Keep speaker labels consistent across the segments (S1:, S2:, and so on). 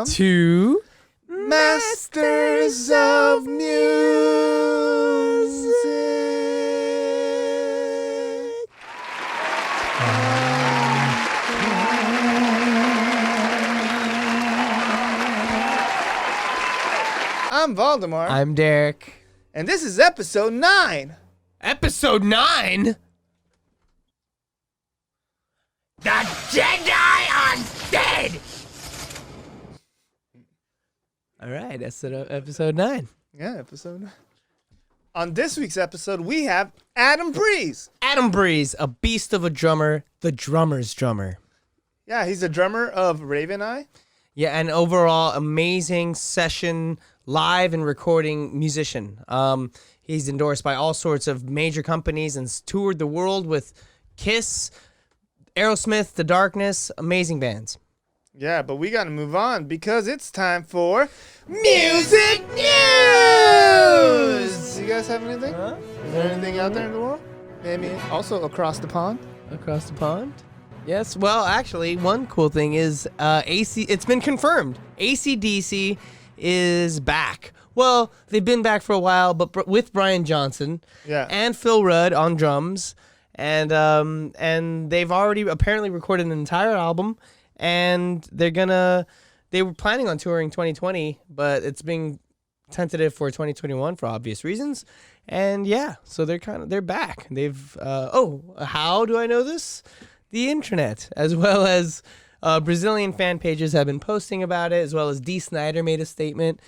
S1: to
S2: Masters of Music. I'm Valdemar.
S1: I'm Derek.
S2: And this is episode 9.
S1: Episode 9? The Jedi are dead! All right, that's episode 9.
S2: Yeah, episode 9. On this week's episode, we have Adam Breeze.
S1: Adam Breeze, a beast of a drummer, the drummer's drummer.
S2: Yeah, he's the drummer of RavenEye.
S1: Yeah, an overall amazing session, live and recording musician. He's endorsed by all sorts of major companies and toured the world with Kiss, Aerosmith, The Darkness, amazing bands.
S2: Yeah, but we got to move on because it's time for Music News! You guys have anything? Is there anything out there in the world? Maybe also across the pond?
S1: Across the pond? Yes. Well, actually, one cool thing is it's been confirmed. AC/DC is back. Well, they've been back for a while, but with Brian Johnson and Phil Rudd on drums. And they've already apparently recorded an entire album, and they were planning on touring 2020, but it's being tentative for 2021 for obvious reasons. And yeah, so they're back. They've how do I know this? The internet, as well as Brazilian fan pages have been posting about it, as well as Dee Snider made a statement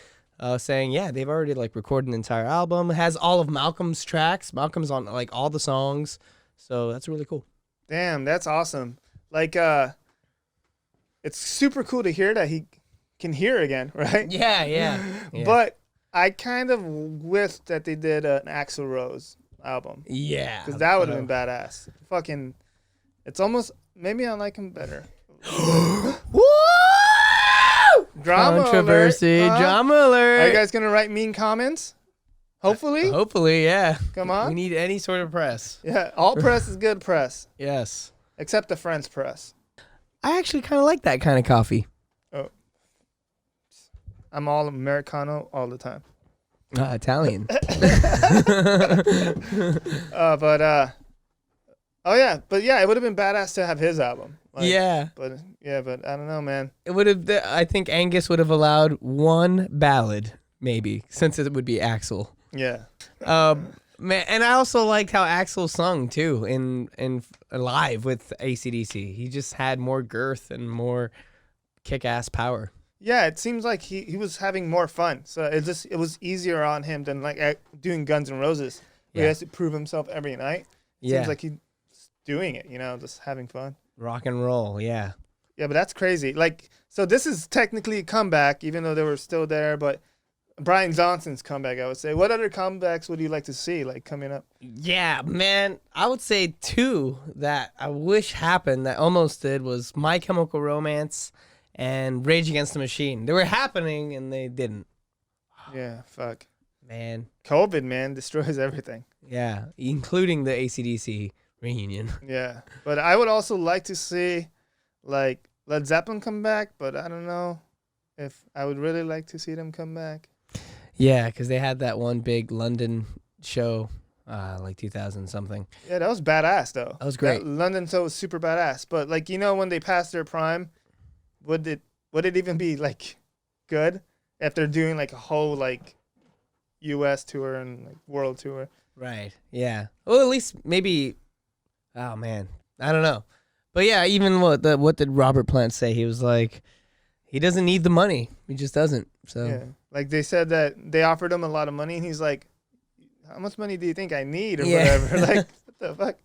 S1: saying, yeah, they've already recorded an entire album. It has all of Malcolm's tracks. Malcolm's on all the songs. So that's really cool.
S2: Damn, that's awesome. It's super cool to hear that he can hear again, right?
S1: Yeah.
S2: But I kind of wish that they did an Axl Rose album.
S1: Yeah.
S2: Because that would have been badass. Fucking, it's almost, maybe I like him better.
S1: Woo!
S2: Drama
S1: Controversy,
S2: alert.
S1: drama alert.
S2: Are you guys going to write mean comments? Hopefully.
S1: Hopefully, yeah.
S2: Come on.
S1: We need any sort of press.
S2: Yeah, all press is good press.
S1: Yes.
S2: Except the French press.
S1: I actually kind of like that kind of coffee.
S2: Oh. I'm all Americano all the time.
S1: Italian.
S2: But it would have been badass to have his album. But I don't know, man.
S1: It would have. I think Angus would have allowed one ballad, maybe, since it would be Axl.
S2: Yeah.
S1: Man, and I also liked how Axl sung too in live with AC/DC. He just had more girth and more kick-ass power.
S2: Yeah, it seems like he was having more fun. So it was easier on him than doing Guns N' Roses. He has to prove himself every night. Seems like he's doing it, just having fun.
S1: Rock and roll, yeah.
S2: Yeah, but that's crazy. So this is technically a comeback, even though they were still there, but Brian Johnson's comeback, I would say. What other comebacks would you like to see, coming up?
S1: Yeah, man, I would say 2 that I wish happened that almost did was My Chemical Romance and Rage Against the Machine. They were happening, and they didn't.
S2: Yeah, fuck.
S1: Man.
S2: COVID, man, destroys everything.
S1: Yeah, including the AC/DC reunion.
S2: Yeah, but I would also like to see, Led Zeppelin come back, but I don't know if I would really like to see them come back.
S1: Yeah, because they had that one big London show, 2000 something.
S2: Yeah, that was badass though.
S1: That was great.
S2: That London show was super badass. But when they passed their prime, would it even be good if they're doing a whole U.S. tour and world tour?
S1: Right. Yeah. Well, at least maybe. Oh man, I don't know. But yeah, even what did Robert Plant say? He was like, he doesn't need the money. He just doesn't. So
S2: yeah, they said that they offered him a lot of money, and he's like, "How much money do you think I need?" Or whatever. What the fuck?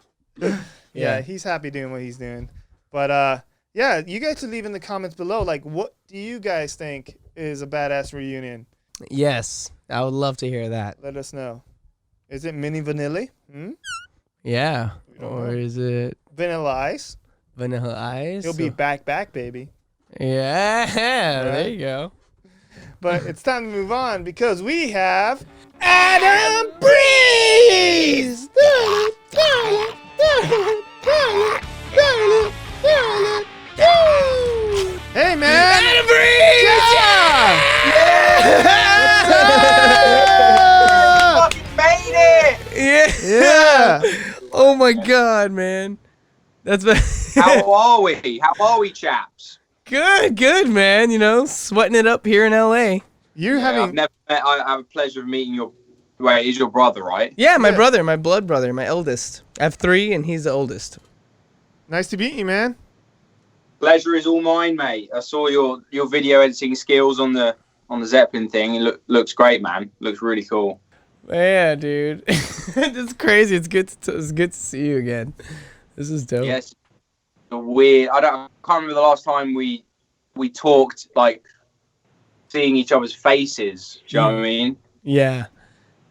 S2: Yeah, he's happy doing what he's doing. But you guys should leave in the comments below. What do you guys think is a badass reunion?
S1: Yes, I would love to hear that.
S2: Let us know. Is it Mini Vanilli?
S1: Yeah. Or is it
S2: Vanilla Ice?
S1: Vanilla Ice?
S2: He'll be back, baby.
S1: Yeah, there you go.
S2: But it's time to move on because we have Adam Breeze! Hey, man!
S1: Adam Breeze!
S2: Yeah.
S1: Oh my God, man. That's
S3: How are we? How are we, chaps?
S1: good, man. You know, sweating it up here in LA.
S2: You're
S3: I've
S2: having.
S3: never met. I have a pleasure of meeting your. Wait, he's your brother, right?
S1: Yeah, my
S2: Yeah.
S1: brother, my blood brother, my eldest. I have 3, and he's the oldest.
S2: Nice to meet you, man.
S3: Pleasure is all mine, mate. I saw your video editing skills on the Zeppelin thing. It looks great, man. Looks really cool.
S1: Yeah, dude. It's crazy. It's good to see you again. This is dope.
S3: Yes. Weird. I can't remember the last time we talked, like seeing each other's faces. Do you know what I mean?
S1: Yeah.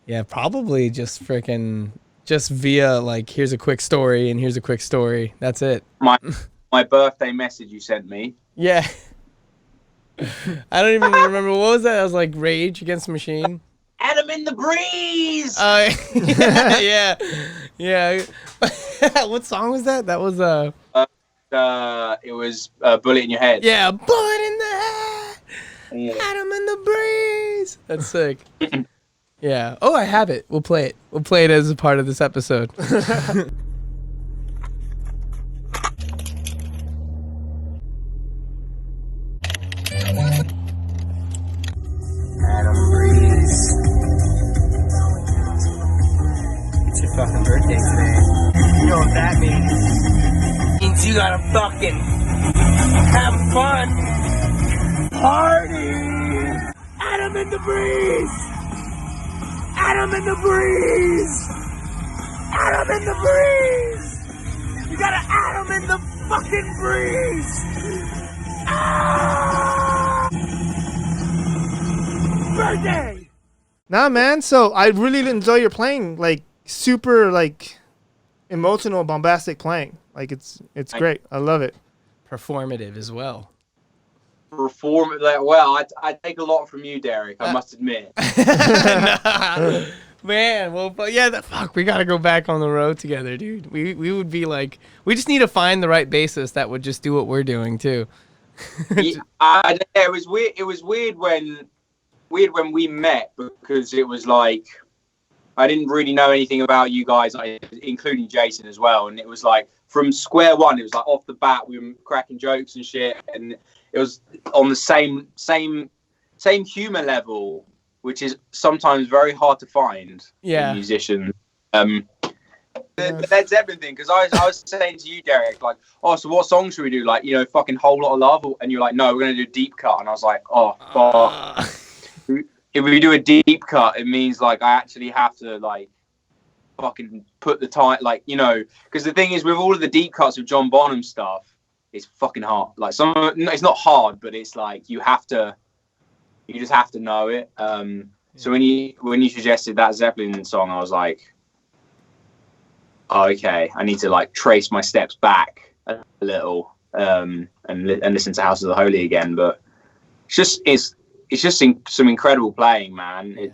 S1: Yeah, probably just via like, here's a quick story and here's a quick story. That's it.
S3: My birthday message you sent me.
S1: Yeah. I don't even remember. What was that? I was like Rage Against the Machine.
S3: Adam in the breeze.
S1: Yeah. Yeah. What song was that? That was
S3: It was Bullet in Your Head.
S1: yeah, Bullet in the Head.
S3: Yeah.
S1: Adam in the breeze. That's sick. Yeah. Oh, I have it. We'll play it. We'll play it as a part of this episode.
S4: Adam Breeze. It's your fucking birthday today. You know what that means? It means you gotta fucking have fun. Party! Adam in the breeze! Adam in the breeze! Adam in the breeze! You got an Adam in the fucking breeze! Ah! Birthday!
S2: Nah, man. So I really enjoy your playing. Like super, like emotional, bombastic playing. Like it's great. I love it.
S1: Performative as well.
S3: Perform like well. I take a lot from you, Derek. I must admit.
S1: Nah. Man, well, but yeah, fuck, we gotta go back on the road together, dude. We would be like, we just need to find the right bassist that would just do what we're doing too.
S3: Yeah, it was weird. It was weird when we met because it was like I didn't really know anything about you guys, including Jason as well. And it was like from square one, it was like off the bat we were cracking jokes and shit, and it was on the same humor level, which is sometimes very hard to find in musicians. That's everything, because I was saying to you, Derek, like, oh, so what song should we do? Like, you know, fucking Whole Lot of Love, and you're like, no, we're gonna do Deep Cut, and I was like, oh, fuck. If we do a deep cut, it means like I actually have to like fucking put the time, like, you know, because the thing is with all of the deep cuts of John Bonham stuff, it's fucking hard. Like it's not hard, but it's like you just have to know it. So when you suggested that Zeppelin song, I was like, oh, okay, I need to like trace my steps back a little and listen to House of the Holy again. But it's just some incredible playing, man.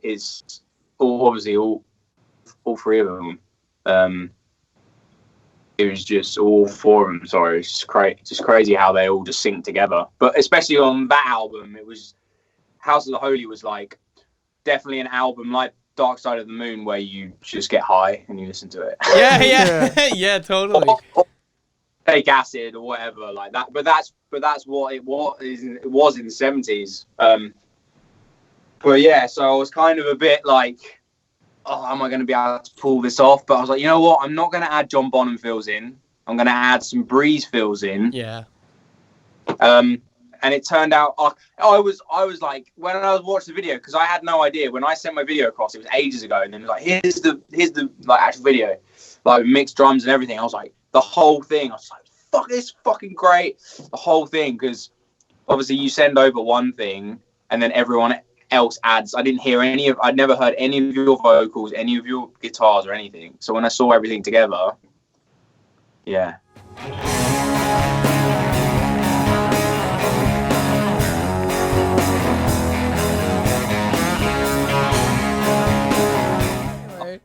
S3: It's obviously all 3 of them. It was just all 4 of them. Sorry, it's just crazy how they all just sync together. But especially on that album, it was House of the Holy was like definitely an album like Dark Side of the Moon where you just get high and you listen to it.
S1: Yeah, totally.
S3: Or take acid or whatever like that. But that's what it was in the 70s. But yeah, so I was kind of a bit like, oh, am I going to be able to pull this off? But I was like, you know what? I'm not going to add John Bonham fills in. I'm going to add some Breeze fills in.
S1: Yeah.
S3: And it turned out, I was like, when I was watching the video, because I had no idea. When I sent my video across, it was ages ago, and then it was like, here's the like actual video, like mixed drums and everything. I was like, the whole thing. I was like, fuck, it's fucking great. The whole thing, because obviously you send over one thing, and then everyone else adds. I'd never heard any of your vocals, any of your guitars or anything. So when I saw everything together, yeah.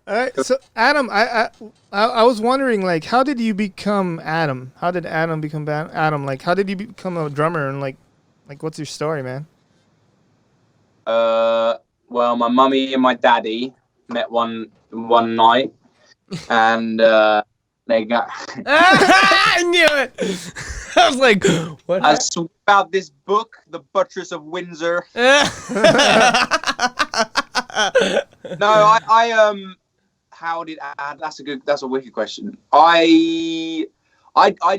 S2: All right, so Adam, I was wondering, like, how did you become Adam? How did Adam become Adam? Like, how did you become a drummer? And like, what's your story, man?
S3: Well, my mummy and my daddy met one night, and they got.
S1: I knew it. I was like, what?
S3: I swear about this book, The Buttress of Windsor. No, I how did that's a wicked question. I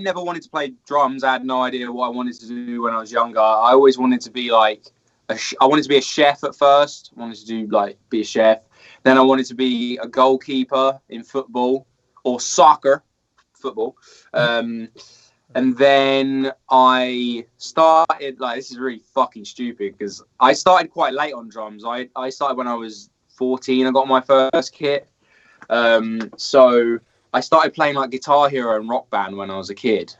S3: never wanted to play drums. I had no idea what I wanted to do when I was younger. I always wanted to be like I wanted to be a chef at first. I wanted to do be a chef. Then I wanted to be a goalkeeper in football or soccer, football. And then I started, this is really fucking stupid because I started quite late on drums. I started when I was 14. I got my first kit. So I started playing Guitar Hero and Rock Band when I was a kid.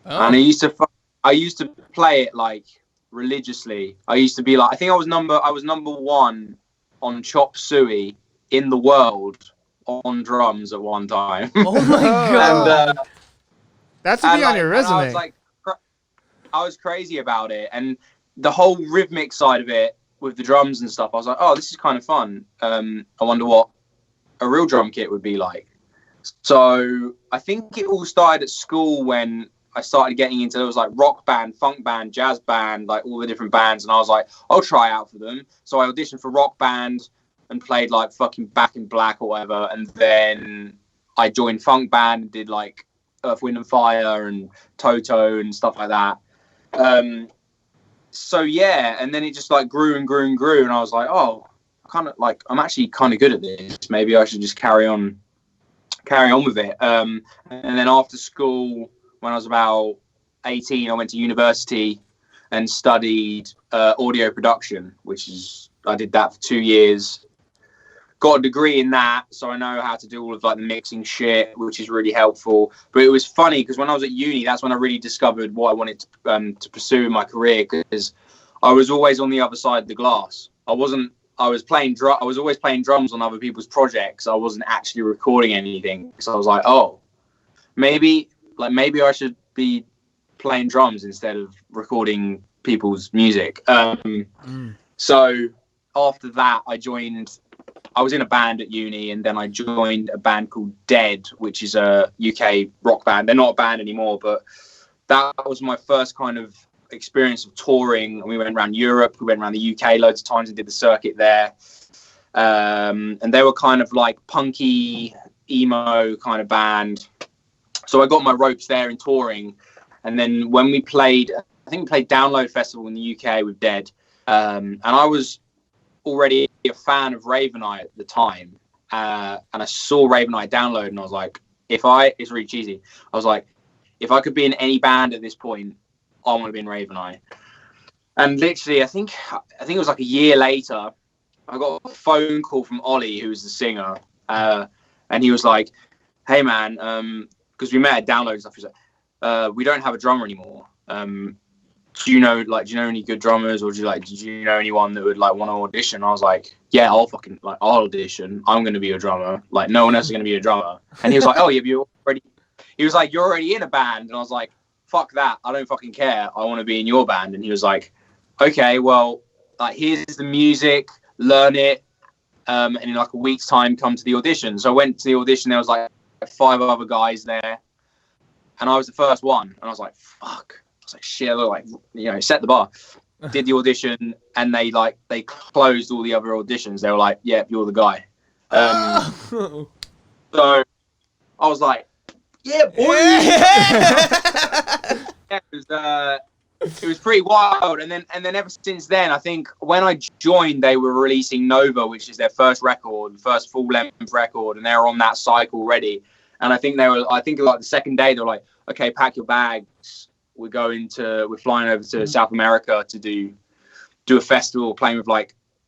S3: Oh. And I used to play it religiously. I used to be I think I was number one on Chop Suey in the world on drums at one time.
S1: Oh my God.
S2: And, that's to be on your resume.
S3: I was crazy about it, and the whole rhythmic side of it with the drums and stuff. I was like, oh, this is kind of fun. I wonder what a real drum kit would be like. So I think it all started at school when I started getting into, there was rock band, funk band, jazz band, all the different bands, and I was like, I'll try out for them. So I auditioned for Rock Band and played fucking Back in Black or whatever, and then I joined funk band and did Earth, Wind and Fire and Toto and stuff like that. So yeah, and then it just grew and grew and grew, and I was like, oh, I'm actually kind of good at this. Maybe I should just carry on with it. And then after school, when I was about 18, I went to university and studied audio production, I did that for 2 years. Got a degree in that, so I know how to do all of the mixing shit, which is really helpful. But it was funny because when I was at uni, that's when I really discovered what I wanted to pursue in my career, because I was always on the other side of the glass. I was always playing drums on other people's projects. I wasn't actually recording anything. So I was like, oh, maybe I should be playing drums instead of recording people's music. So after that, I was in a band at uni, and then I joined a band called Dead, which is a UK rock band. They're not a band anymore, but that was my first kind of experience of touring. We went around Europe, we went around the UK loads of times and did the circuit there. And they were kind of punky, emo kind of band. So I got my ropes there in touring. And then when we played, I think we played Download Festival in the UK with Dead. And I was already a fan of RavenEye at the time, and I saw RavenEye Download, and I was like, it's really cheesy, I was like, if I could be in any band at this point, I want to be in RavenEye. And literally I think it was a year later, I got a phone call from Ollie, who was the singer, and he was like, hey man, because we met at Download and stuff, he was like, we don't have a drummer anymore, do you know any good drummers, or did you know anyone that would want to audition? I was like, yeah, I'll audition. I'm going to be a drummer. No one else is going to be a drummer. And he was like, oh, yeah, you're already in a band. And I was like, fuck that. I don't fucking care. I want to be in your band. And he was like, okay, well, here's the music, learn it. And in a week's time, come to the audition. So I went to the audition. There was 5 other guys there, and I was the first one. And I was like, fuck. I was like, shit, look, set the bar. Did the audition, and they closed all the other auditions. They were like, yeah, you're the guy. So I was like, yeah, boy. Yeah, it was pretty wild. And then ever since then, I think when I joined, they were releasing Nova, which is their first full length record, and they were on that cycle already. And I think the second day they were like, okay, pack your bags. We're flying over to South America to do a festival, playing with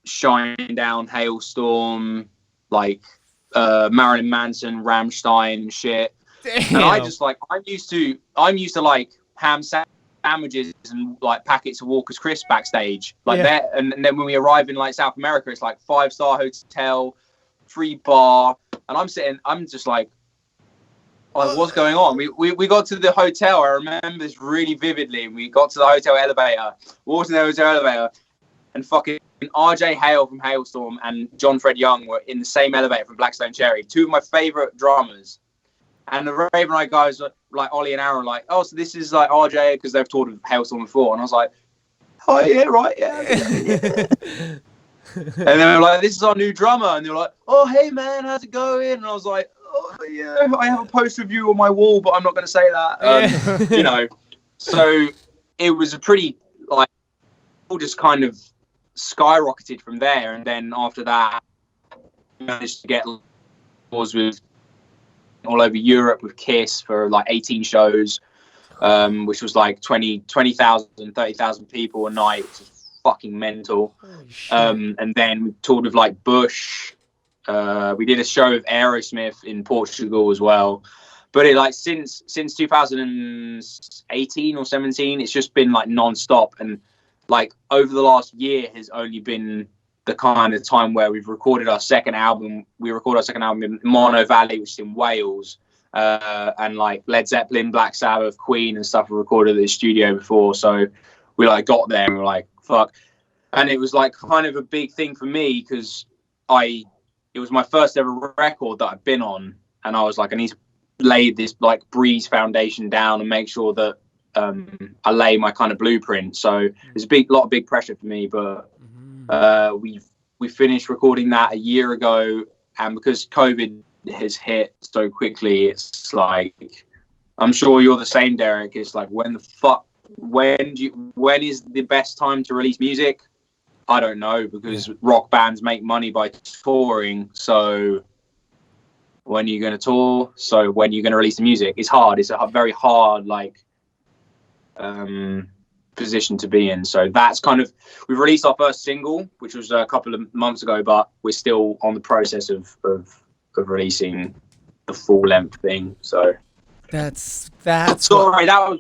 S3: Shinedown, Hailstorm, Marilyn Manson, Rammstein and shit. Damn. And I just I'm used to ham sandwiches and packets of Walker's Crisps backstage that. And then when we arrive in South America, it's 5-star hotel, free bar, and I'm just what's going on? We got to the hotel. I remember this really vividly. We got to the hotel elevator, walked in the hotel elevator, and fucking RJ Hale from Hailstorm and John Fred Young were in the same elevator from Blackstone Cherry, two of my favorite drummers. And the RavenEye guys, like Ollie and Aaron, were like, oh, so this is like RJ, because they've toured with Hailstorm before. And I was like, oh, yeah, right, yeah. And they were like, this is our new drummer. And they were like, oh, hey, man, how's it going? And I was like, oh, yeah, I have a poster of you on my wall, but I'm not going to say that. You know, so it was a pretty, like, all just kind of skyrocketed from there. And then after that, I managed to get tours with all over Europe with Kiss for like 18 shows, which was like 20,000, 30,000 people a night. Fucking mental. And then we toured with like Bush. We did a show with Aerosmith in Portugal as well. But it like since 2018 or 17, it's just been like non-stop. And like over the last year has only been the kind of time where we've recorded our second album. We recorded our second album in Mono Valley, which is in Wales. And like Led Zeppelin, Black Sabbath, Queen and stuff were recorded at the studio before. So we like got there and we were like, fuck. And it was like kind of a big thing for me because it was my first ever record that I've been on. And I was like, I need to lay this like Breeze foundation down and make sure that I lay my kind of blueprint. So there's a lot of big pressure for me, but we finished recording that a year ago. And because COVID has hit so quickly, it's like, I'm sure you're the same, Derek. It's like, when is the best time to release music? I don't know, because rock bands make money by touring. So when are you going to tour? So when are you going to release the music? It's hard. It's a very hard, like, position to be in. So that's kind of, we've released our first single, which was a couple of months ago, but we're still on the process of releasing the full length thing. So
S1: that's
S3: sorry, that was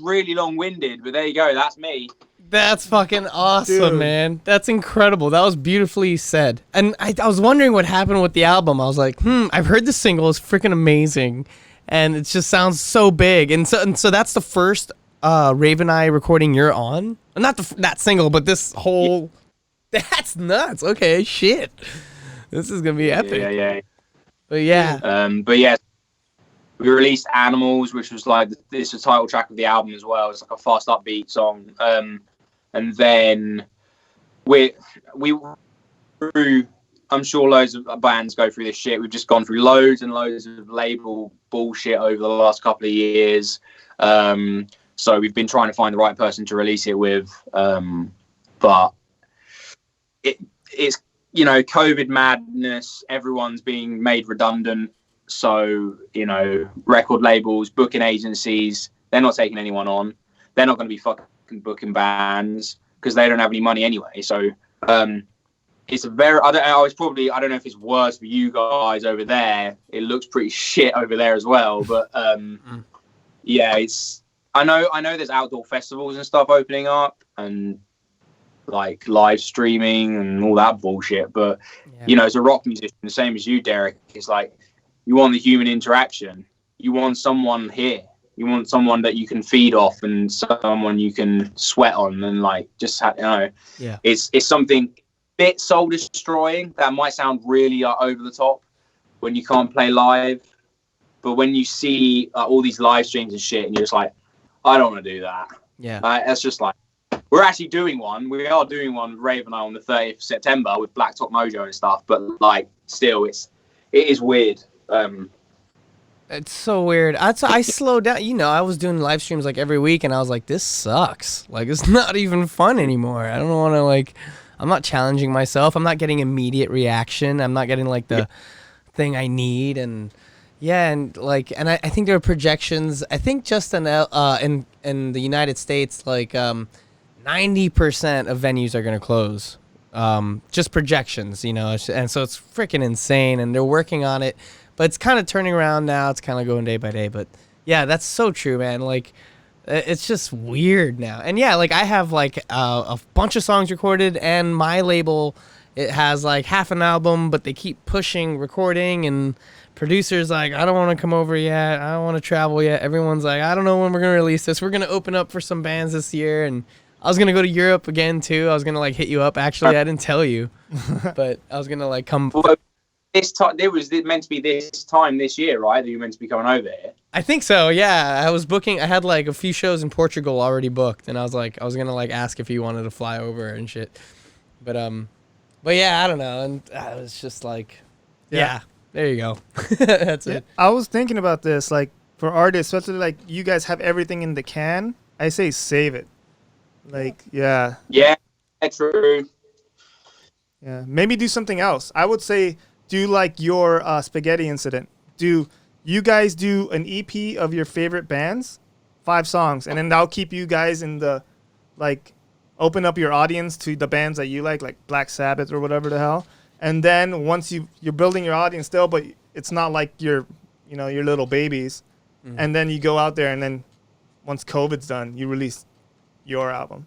S3: really long-winded, but there you go. That's me.
S1: That's fucking awesome, dude. Man. That's incredible. That was beautifully said. And I was wondering what happened with the album. I was like, I've heard the single. It's freaking amazing. And it just sounds so big. And so that's the first RavenEye recording you're on? Not that single, but this whole... Yeah. That's nuts. Okay, shit. This is going to be epic.
S3: Yeah.
S1: But yeah.
S3: We released Animals, which was like, it's the title track of the album as well. It's like a fast upbeat song. And then we I'm sure loads of bands go through this shit. We've just gone through loads and loads of label bullshit over the last couple of years. So we've been trying to find the right person to release it with. But it's, you know, COVID madness, everyone's being made redundant. So, you know, record labels, booking agencies, they're not taking anyone on. They're not going to be fucking booking bands because they don't have any money anyway. So it's a very, I don't know if it's worse for you guys over there. It looks pretty shit over there as well. But yeah, I know there's outdoor festivals and stuff opening up and like live streaming and all that bullshit. But, you know, as a rock musician, the same as you, Derek, it's like, you want the human interaction. You want someone here. You want someone that you can feed off and someone you can sweat on and like just it's something bit soul destroying that might sound really over the top when you can't play live, but when you see all these live streams and shit and you're just like, I don't want to do that. That's just like, we're actually doing one. We are doing one with RavenEye on the 30th of September with Black Top Mojo and stuff, but like still it is weird.
S1: It's so weird. I slowed down. You know, I was doing live streams like every week, and I was like, this sucks. Like, it's not even fun anymore. I don't want to, like, I'm not challenging myself. I'm not getting immediate reaction. I'm not getting, like, the thing I need. And, yeah, and, like, and I think there are projections. I think just in the United States, like, 90% of venues are going to close. Just projections, you know, and so it's freaking insane, and they're working on it. But it's kind of turning around now. It's kind of going day by day. But, yeah, that's so true, man. Like, it's just weird now. And, yeah, like, I have, like, a bunch of songs recorded. And my label, it has, like, half an album. But they keep pushing recording. And producers, like, I don't want to come over yet. I don't want to travel yet. Everyone's like, I don't know when we're going to release this. We're going to open up for some bands this year. And I was gonna go to Europe again too. I was gonna like hit you up. Actually, I didn't tell you, but I was gonna like come.
S3: Well, this time it was meant to be this time this year, right? That you were meant to be coming over here.
S1: I think so. Yeah, I was booking. I had like a few shows in Portugal already booked, and I was gonna like ask if you wanted to fly over and shit. But yeah, I don't know, and I was just like, yeah, there you go. That's it.
S2: I was thinking about this, like for artists, especially like you guys have everything in the can. I say save it. Like, yeah.
S3: Yeah, true.
S2: Yeah, maybe do something else. I would say do like your spaghetti incident. Do you guys do an EP of your favorite bands, 5 songs, and then that'll keep you guys in the, like, open up your audience to the bands that you like Black Sabbath or whatever the hell. And then once you're building your audience still, but it's not like your little babies. Mm-hmm. And then you go out there, and then once COVID's done, you release your album.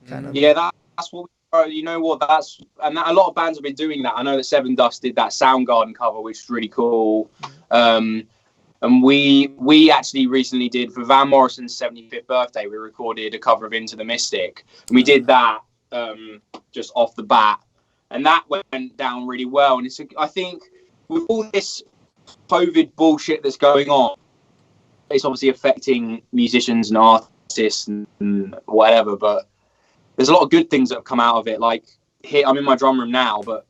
S2: Kind of.
S3: Yeah, that's what. You know what? A lot of bands have been doing that. I know that Seven Dust did that Soundgarden cover, which is really cool. And we actually recently did for Van Morrison's 75th birthday. We recorded a cover of Into the Mystic, and we did that just off the bat, and that went down really well. And I think with all this COVID bullshit that's going on, it's obviously affecting musicians and artists and whatever, but there's a lot of good things that have come out of it. Like here, I'm in my drum room now, but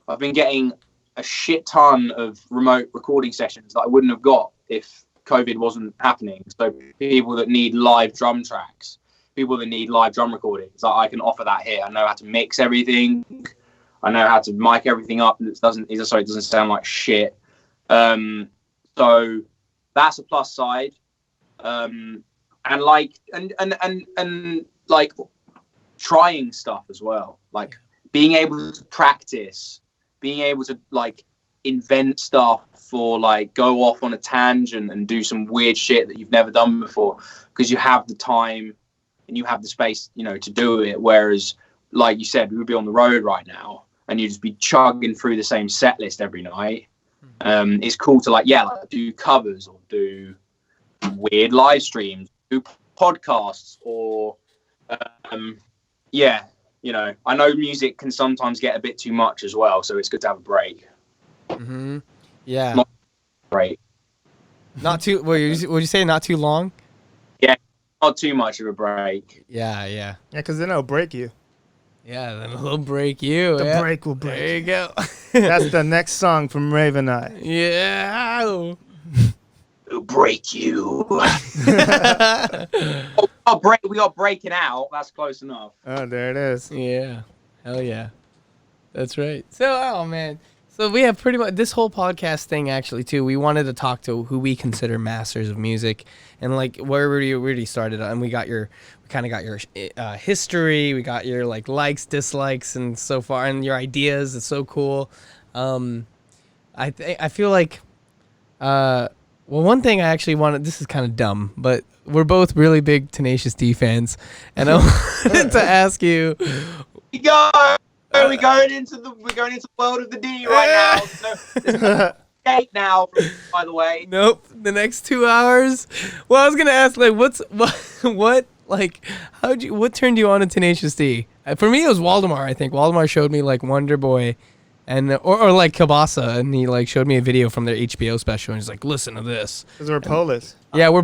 S3: I've been getting a shit ton of remote recording sessions that I wouldn't have got if COVID wasn't happening. So people that need live drum tracks, people that need live drum recordings, I can offer that here. I know how to mix everything. I know how to mic everything up. It doesn't sound like shit. So that's a plus side. And trying stuff as well, like being able to practice, being able to like invent stuff or like go off on a tangent and do some weird shit that you've never done before, because you have the time and you have the space, to do it. Whereas, like you said, we would be on the road right now and you'd just be chugging through the same set list every night. It's cool to like do covers or do weird live streams, do podcasts, or I know music can sometimes get a bit too much as well, so it's good to have a break.
S1: Mm-hmm. Yeah.
S3: Not break.
S1: Not too. Would you say not too long?
S3: Yeah, not too much of a break.
S1: Yeah.
S2: Yeah, because then it'll break you.
S1: Yeah, then it'll break you.
S2: The break will break.
S1: There you go.
S2: That's the next song from RavenEye.
S1: Yeah.
S3: It'll break you. We are breaking out. That's close enough.
S2: Oh, there it is.
S1: Yeah. Hell yeah. That's right. So, oh man. So we have pretty much this whole podcast thing actually too. We wanted to talk to who we consider masters of music, and like where we already started, and we kind of got your history. We got your likes, dislikes, and so far, and your ideas. It's so cool. I feel like, well, one thing I actually wanted. This is kind of dumb, but we're both really big Tenacious D fans, and I wanted to ask you.
S3: We're going into the world of the D right now. There's no gate now, by the way.
S1: Nope. The next 2 hours. Well, I was gonna ask what turned you on to Tenacious D? For me, it was Waldemar. I think Waldemar showed me Wonder Boy, and or like Kabasa, and he showed me a video from their HBO special, and he's like, "Listen to this."
S2: Because we're Polish.
S1: Yeah, we're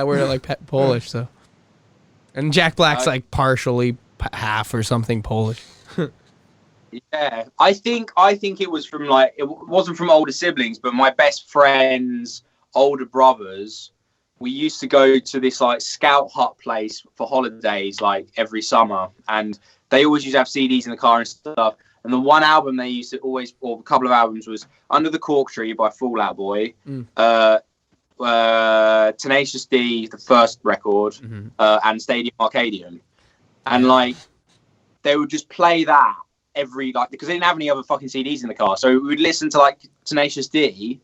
S1: we're Polish. So, and Jack Black's partially half or something Polish.
S3: Yeah, I think it was from it wasn't from older siblings, but my best friend's older brothers. We used to go to this scout hut place for holidays every summer, and they always used to have CDs in the car and stuff. And the one album they used to always, or a couple of albums, was Under the Cork Tree by Fall Out Boy, Tenacious D, the first record, and Stadium Arcadium, and they would just play that every because they didn't have any other fucking CDs in the car, so we would listen to Tenacious D,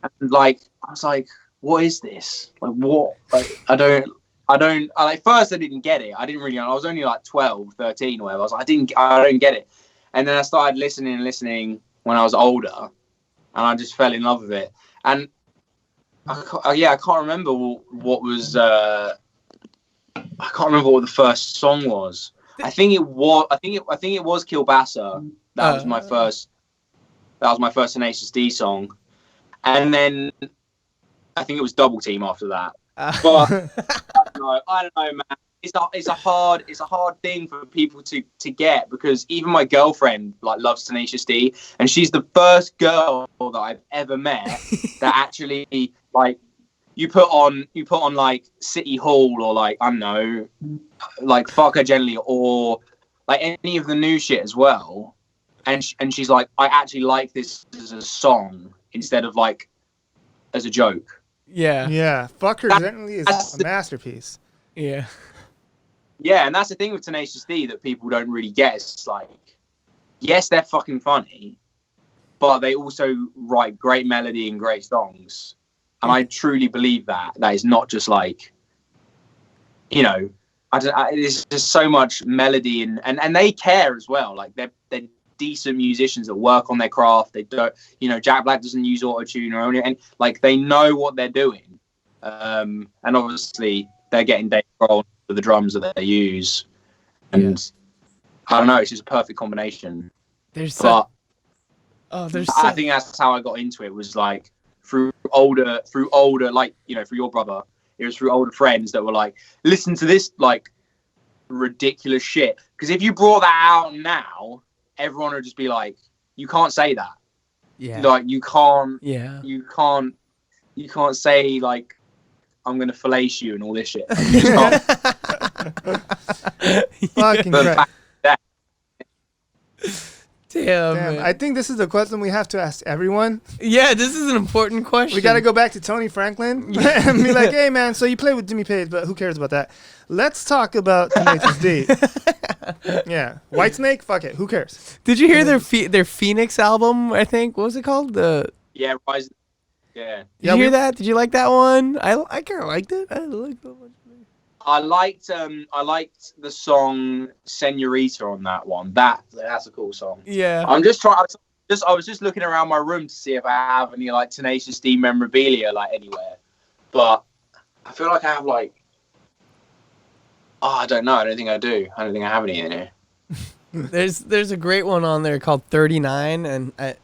S3: and I was like, what is this? What? I don't at first I didn't get it. I didn't really. I was only 12, 13 or whatever. I was like, I don't get it. And then I started listening when I was older, and I just fell in love with it. And I can't remember what was I can't remember what the first song was. I think it was Kielbasa. That was my first. That was my first Tenacious D song, and then I think it was Double Team after that. But I don't know, man. It's a hard thing for people to get, because even my girlfriend like loves Tenacious D, and she's the first girl that I've ever met that actually like you put on like City Hall or like I don't know, like Fuck Her Gently or like any of the new shit as well, and she's like, I actually like this as a song instead of like as a joke.
S2: Yeah. Fuck Her Gently is a masterpiece.
S1: Yeah.
S3: Yeah, and that's the thing with Tenacious D that people don't really get. It's like, yes, they're fucking funny, but they also write great melody and great songs. And I truly believe that is not just like, you know, there's just so much melody and they care as well. Like they're decent musicians that work on their craft. They don't, you know, Jack Black doesn't use autotune or anything, and like they know what they're doing. And obviously they're getting Dave Grohl for the drums that they use, and I don't know, it's just a perfect combination. I think that's how I got into it, was like through older, like, you know, through your brother, it was through older friends that were like, listen to this like ridiculous shit, because if you brought that out now, everyone would just be like, you can't say that. Like you can't say like, I'm gonna fillet you and all this shit.
S2: Fucking crap.
S1: Damn, man.
S2: I think this is a question we have to ask everyone.
S1: Yeah, this is an important question.
S2: We got to go back to Tony Franklin and be like, hey, man, so you play with Jimmy Page, but who cares about that? Let's talk about Tenacious D. Yeah. Whitesnake? Fuck it. Who cares?
S1: Did you hear their Phoenix album, I think? What was it called?
S3: Yeah, Rise. Yeah.
S1: Did you hear that? Did you like that one? I kind of liked it. I liked that one.
S3: I liked the song Senorita on that one. That's a cool song.
S1: Yeah.
S3: I was just looking around my room to see if I have any like Tenacious D memorabilia like anywhere, but I feel like I have like, I don't know. I don't think I do. I don't think I have any in here.
S1: There's a great one on there called 39, and I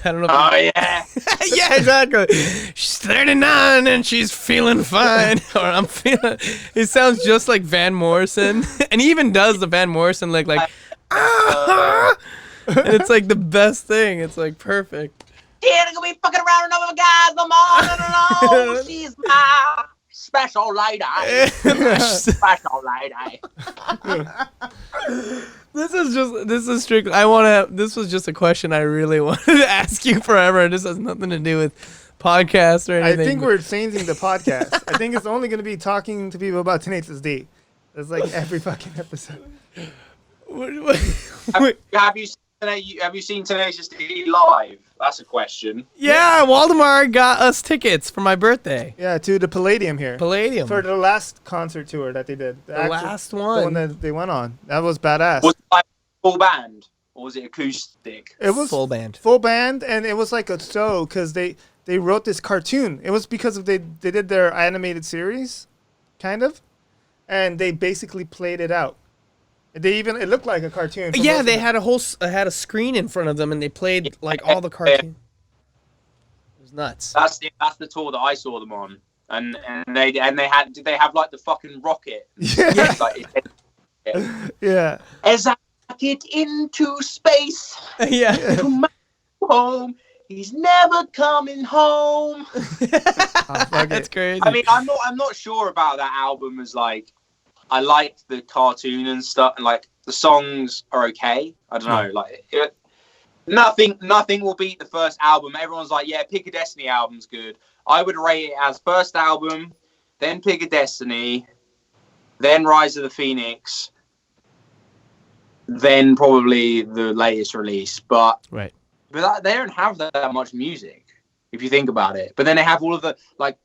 S1: don't know.
S3: Oh yeah.
S1: Yeah, exactly. She's 39 and she's feeling fine. Or I'm feeling. It sounds just like Van Morrison, and he even does the Van Morrison like and it's like the best thing. It's like perfect.
S3: She ain't gonna be fucking around with other guys no more. No. She's my special lady. Special lady.
S1: This is strictly. This was just a question I really wanted to ask you forever. This has nothing to do with podcasts or anything.
S2: I think we're changing the podcast. I think it's only going to be talking to people about Tenacious D. It's like every fucking episode.
S3: Have you seen Tenacious D live? That's a question.
S1: Yeah, Waldemar got us tickets for my birthday.
S2: Yeah, to the Palladium here.
S1: Palladium.
S2: For the last concert tour that they did.
S1: The last one.
S2: The one that they went on. That was badass.
S3: Was it like full band or was it acoustic?
S2: It was
S1: full band.
S2: Full band, and it was like a show because they wrote this cartoon. It was because of they did their animated series, kind of, and they basically played it out. It looked like a cartoon.
S1: Yeah, they had a screen in front of them, and they played like all the cartoons. It was nuts.
S3: That's the tour that I saw them on, and they have like the fucking rocket?
S2: Yeah. Yeah.
S3: As I get into space,
S1: yeah,
S3: to my home, he's never coming home.
S1: That's crazy.
S3: I mean, I'm not sure about that album as like. I liked the cartoon and stuff, and like the songs are okay. I don't know, like nothing will beat the first album. Everyone's like, yeah, Pick a Destiny album's good. I would rate it as first album, then Pick a Destiny, then Rise of the Phoenix, then probably the latest release. But they don't have that much music if you think about it. But then they have all of the like.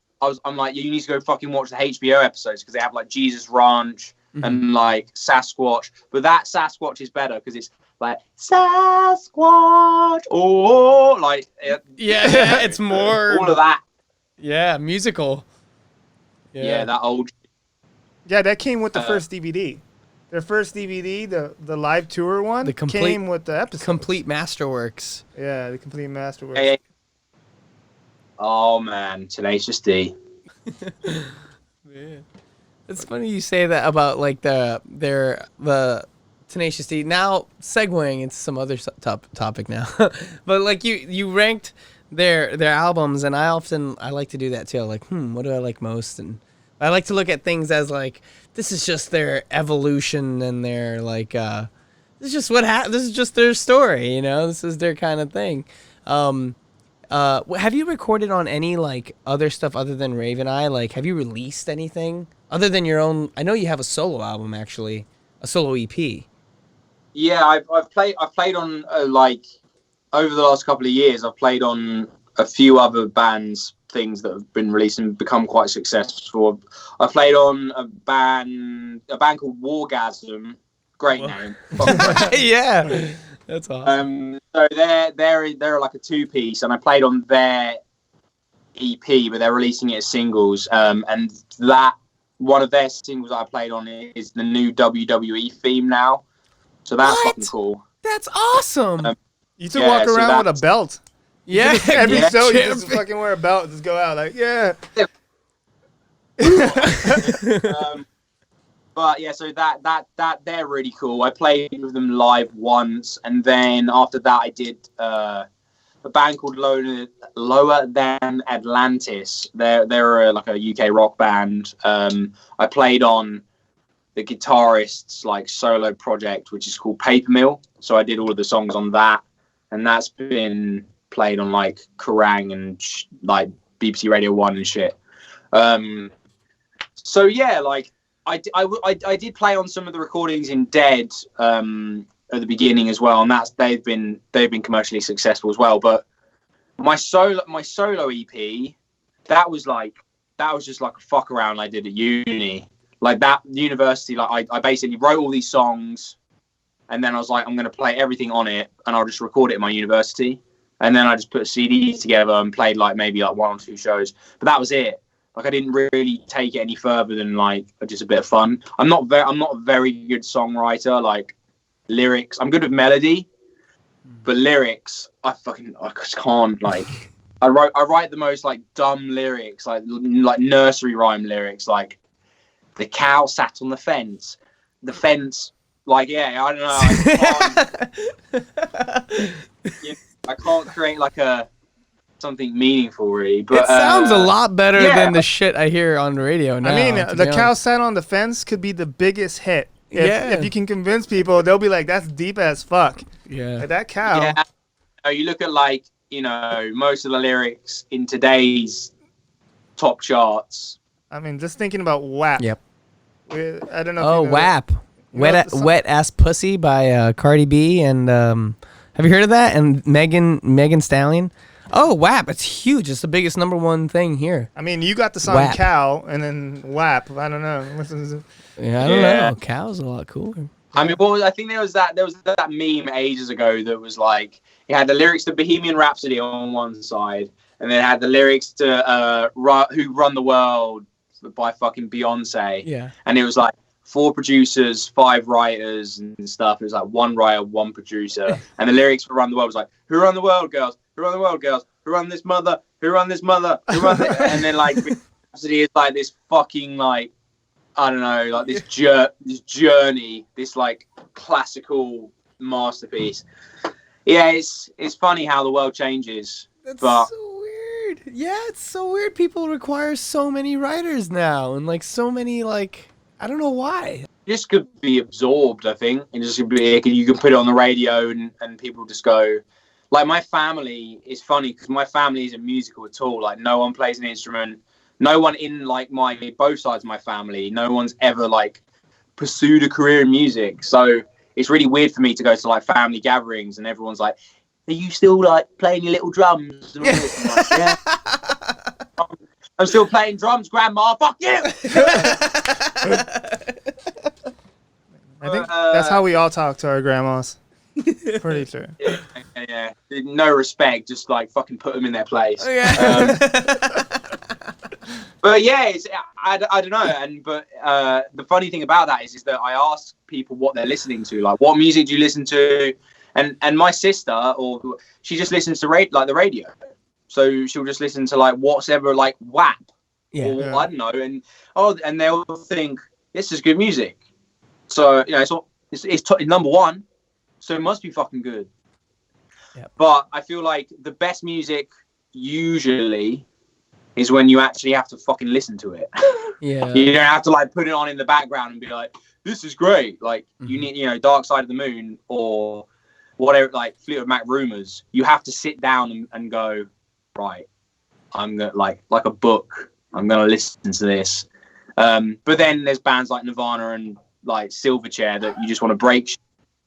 S3: I'm like, you need to go fucking watch the HBO episodes because they have like Jesus Ranch and like Sasquatch. But that Sasquatch is better because it's like Sasquatch. Oh, like
S1: yeah, it's more
S3: all of that.
S1: Yeah, musical.
S3: Yeah, that old.
S2: Yeah, that came with the first DVD. Their first DVD, the live tour one, came with the episodes.
S1: Complete Masterworks.
S2: Yeah, the complete Masterworks.
S3: Hey. Oh man, Tenacious D.
S1: Yeah. It's funny you say that about like the Tenacious D. Now segueing into some other topic now, but like you ranked their albums, and I like to do that too. Like, what do I like most? And I like to look at things as like this is just their evolution and their like this is just this is just their story, you know. This is their kind of thing. Have you recorded on any like other stuff other than RavenEye? Like, have you released anything other than your own? I know you have a solo album, actually, a solo EP.
S3: Yeah, I've played on like over the last couple of years. I've played on a few other bands, things that have been released and become quite successful. I played on a band called Wargasm. Great name.
S1: Yeah. That's awesome.
S3: So they're like a 2-piece, and I played on their EP, but they're releasing it as singles. And that one of their singles that I played on is the new WWE theme now. So that's fucking cool.
S1: That's awesome.
S2: You should walk around with a belt.
S1: Yeah,
S2: every show you just fucking wear a belt, just go out like
S3: But yeah, so that they're really cool. I played with them live once, and then after that, I did a band called Lower Than Atlantis. They're like a UK rock band. I played on the guitarist's like solo project, which is called Paper Mill. So I did all of the songs on that, and that's been played on like Kerrang and like BBC Radio 1 and shit. So yeah, like. I did play on some of the recordings in Dead at the beginning as well, and they've been commercially successful as well. But my solo EP, that was just like a fuck around I did at uni, like that university. Like I basically wrote all these songs, and then I was like, I'm gonna play everything on it, and I'll just record it at my university, and then I just put a CD together and played like maybe like 1 or 2 shows, but that was it. Like I didn't really take it any further than like just a bit of fun. I'm not a very good songwriter. Like lyrics, I'm good with melody, but lyrics, I just can't. Like I write the most like dumb lyrics, like nursery rhyme lyrics, like the cow sat on the fence. The fence, like I don't know. I can't create like something meaneful, really. But
S1: it sounds a lot better than the shit I hear on the radio now.
S2: I mean, the cow sat on the fence could be the biggest hit. If you can convince people, they'll be like, "That's deep as fuck."
S1: Yeah,
S2: like that cow.
S3: Yeah. You look at like most of the lyrics in today's top charts.
S2: I mean, just thinking about WAP.
S1: Yep.
S2: I don't know.
S1: Oh, WAP. Wet Ass Pussy by Cardi B and have you heard of that? And Megan Stallion. Oh, WAP. It's huge. It's the biggest #1 thing here.
S2: I mean, you got the song WAP. Cow and then WAP. I don't know.
S1: Yeah, I don't know. Cow's a lot cooler.
S3: I mean, I think there was that meme ages ago that was like, it had the lyrics to Bohemian Rhapsody on one side, and then it had the lyrics to Who Run the World by fucking Beyonce.
S1: Yeah.
S3: And it was like 4 producers, 5 writers and stuff. It was like 1 writer, 1 producer. And the lyrics for Run the World was like, who run the world, girls? Who run the world, girls? Who run this mother? Who run this mother? Who run this? And then like Rhapsody is like this fucking like, I don't know, like this journey, this like classical masterpiece. Yeah, it's funny how the world changes.
S1: That's so weird. Yeah, it's so weird. People require so many writers now, and like so many like, I don't know why.
S3: This could be absorbed, I think, and just be, you can put it on the radio and people just go. Like my family is funny because my family isn't musical at all. Like no one plays an instrument. No one in like both sides of my family. No one's ever like pursued a career in music. So it's really weird for me to go to like family gatherings and everyone's like, "Are you still like playing your little drums?" And all this? I'm like, yeah. I'm still playing drums, Grandma. Fuck you.
S2: I think that's how we all talk to our grandmas. Pretty sure.
S3: Yeah. No respect, just like fucking put them in their place.
S1: Yeah.
S3: But But yeah, I don't know. But the funny thing about that is that I ask people what they're listening to, like what music do you listen to, and my sister she just listens to the radio, so she'll just listen to like whatever like WAP or I don't know, and they'll think this is good music, so it's number one, so it must be fucking good. Yep. But I feel like the best music usually is when you actually have to fucking listen to it. Yeah. You don't have to like put it on in the background and be like, this is great. Like you need, Dark Side of the Moon or whatever, like Fleetwood Mac Rumors. You have to sit down and go, right, I'm gonna like a book. I'm gonna listen to this. But then there's bands like Nirvana and like Silverchair that you just want to break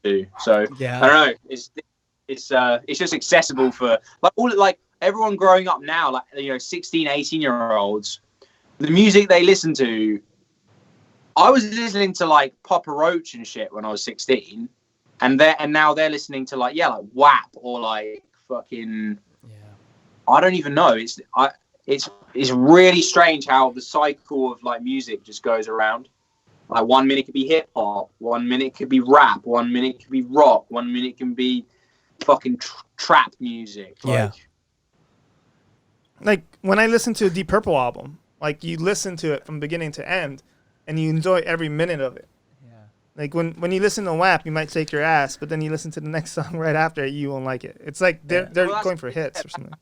S3: to. So I don't know. It's just accessible for like everyone growing up now, like 16, 18-year-olds. The music they listen to, I was listening to like Papa Roach and shit when I was 16, and now they're listening to like WAP or like fucking I don't even know. It's really strange how the cycle of like music just goes around. Like 1 minute could be hip hop, 1 minute could be rap, 1 minute could be rock, 1 minute can be fucking trap music.
S2: Like when I listen to a Deep Purple album, like you listen to it from beginning to end, and you enjoy every minute of it. Yeah. Like when you listen to WAP, you might take your ass, but then you listen to the next song right after, you won't like it. It's like they're going for hits or something.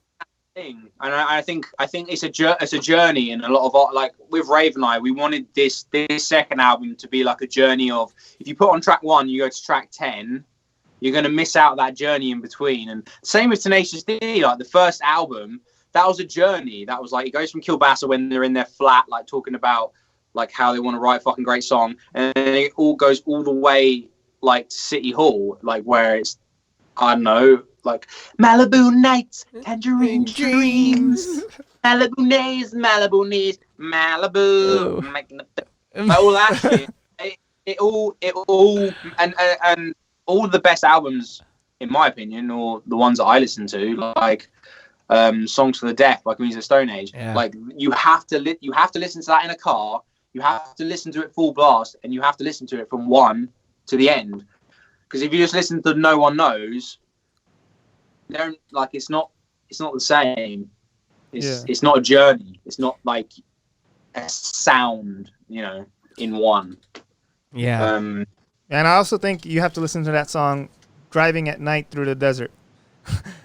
S3: And I think it's a journey, and a lot of like with RavenEye, we wanted this second album to be like a journey of, if you put on track 1, you go to track 10. You're going to miss out that journey in between. And same with Tenacious D, like the first album, that was a journey. That was like, it goes from Kilbasa when they're in their flat, like talking about like how they want to write a fucking great song. And then it all goes all the way like to City Hall, like where it's, I don't know, like Malibu nights, tangerine dreams, Malibu days, Malibu knees, Malibu, like all that shit. It all, and all the best albums, in my opinion, or the ones that I listen to, like Songs for the Deaf by Queens of the Stone Age. Yeah. Like you have to listen to that in a car. You have to listen to it full blast, and you have to listen to it from 1 to the end. Because if you just listen to No One Knows, it's not the same. It's not a journey. It's not like a sound, in one.
S2: Yeah. And I also think you have to listen to that song driving at night through the desert.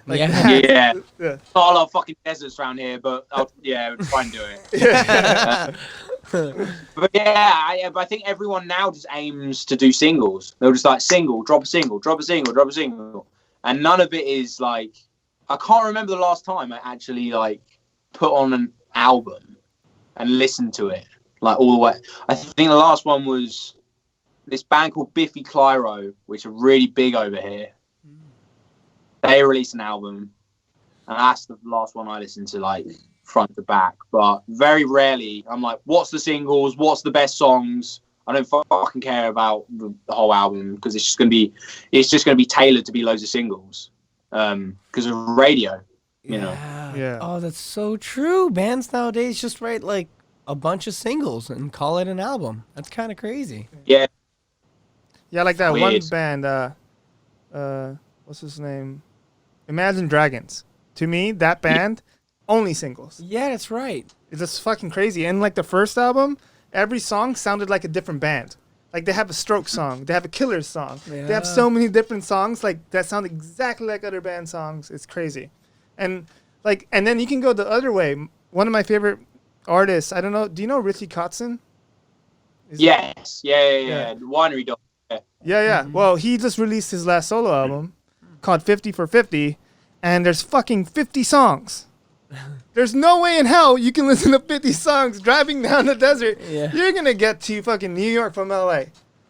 S3: Yeah. Not a lot of fucking deserts around here, but I'll try and do it. But I think everyone now just aims to do singles. They'll just like drop a single, drop a single, drop a single. And none of it is like, I can't remember the last time I actually like put on an album and listened to it like all the way. I think the last one was this band called Biffy Clyro, which are really big over here. They released an album, and that's the last one I listened to, like front to back. But very rarely, I'm like, what's the singles? What's the best songs? I don't fucking care about the whole album, because it's just gonna be tailored to be loads of singles, because of radio, you know.
S1: Yeah. Oh, that's so true. Bands nowadays just write like a bunch of singles and call it an album. That's kind of crazy.
S3: Yeah.
S2: Yeah, like that one band. What's his name? Imagine Dragons. To me, that band, only singles.
S1: Yeah, that's right.
S2: It's just fucking crazy. And like the first album, every song sounded like a different band. Like they have a Stroke song, they have a Killers song. Yeah. They have so many different songs like that sound exactly like other band songs. It's crazy. And then you can go the other way. One of my favorite artists, I don't know, do you know Richie Kotzen?
S3: Yes. Yeah. The Winery Dog.
S2: Yeah. Mm-hmm. Well, he just released his last solo album called 50 for 50, and there's fucking 50 songs. There's no way in hell you can listen to 50 songs driving down the desert. Yeah. You're going to get to fucking New York from LA.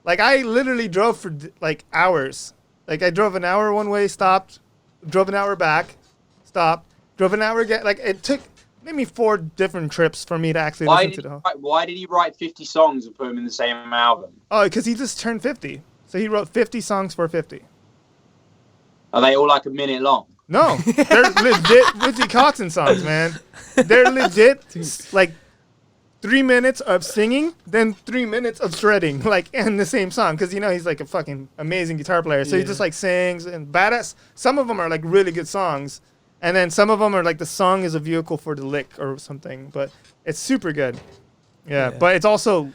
S2: Like, I literally drove for, like, hours. Like, I drove an hour one way, stopped, drove an hour back, stopped, drove an hour again. Like, it took maybe 4 different trips for me to actually listen to the whole.
S3: Why did he write 50 songs and put them in the same album?
S2: Oh, because he just turned 50. So he wrote 50 songs for 50.
S3: Are they all like a minute long?
S2: No, they're legit Richie Kotzen songs, man. They're legit, like 3 minutes of singing, then 3 minutes of shredding, like in the same song, because he's like a fucking amazing guitar player. So he just like sings and badass. Some of them are like really good songs, and then some of them are like the song is a vehicle for the lick or something. But it's super good. Yeah. But it's also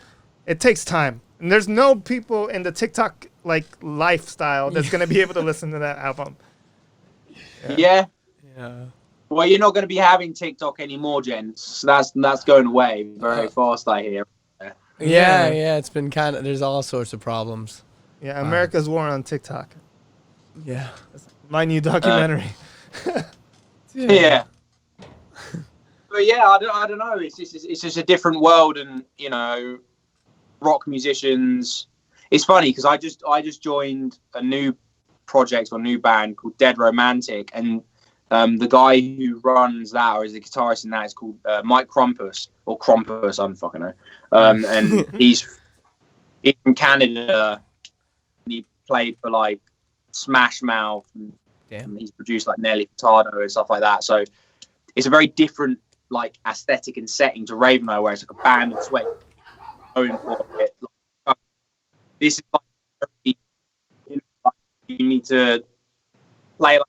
S2: it takes time, and there's no people in the TikTok like lifestyle that's gonna be able to listen to that album.
S3: Yeah.
S1: Yeah.
S3: Well, you're not going to be having TikTok anymore, gents. That's going away very fast, I hear.
S1: Yeah. It's been kind of. There's all sorts of problems.
S2: Yeah, America's war on TikTok.
S1: Yeah.
S2: My new documentary.
S3: Yeah. But yeah, I don't know. It's just a different world, and rock musicians. It's funny because I just joined a new project or new band called Dead Romantic, and the guy who runs that, or is the guitarist in that, is called Mike Crumpus, or Crumpus, I don't fucking know. And he's from Canada. And he played for like Smash Mouth, and he's produced like Nelly Furtado and stuff like that. So it's a very different like aesthetic and setting to RavenEye, where it's like a band of sweat going for it. Like, this is like you need to play like.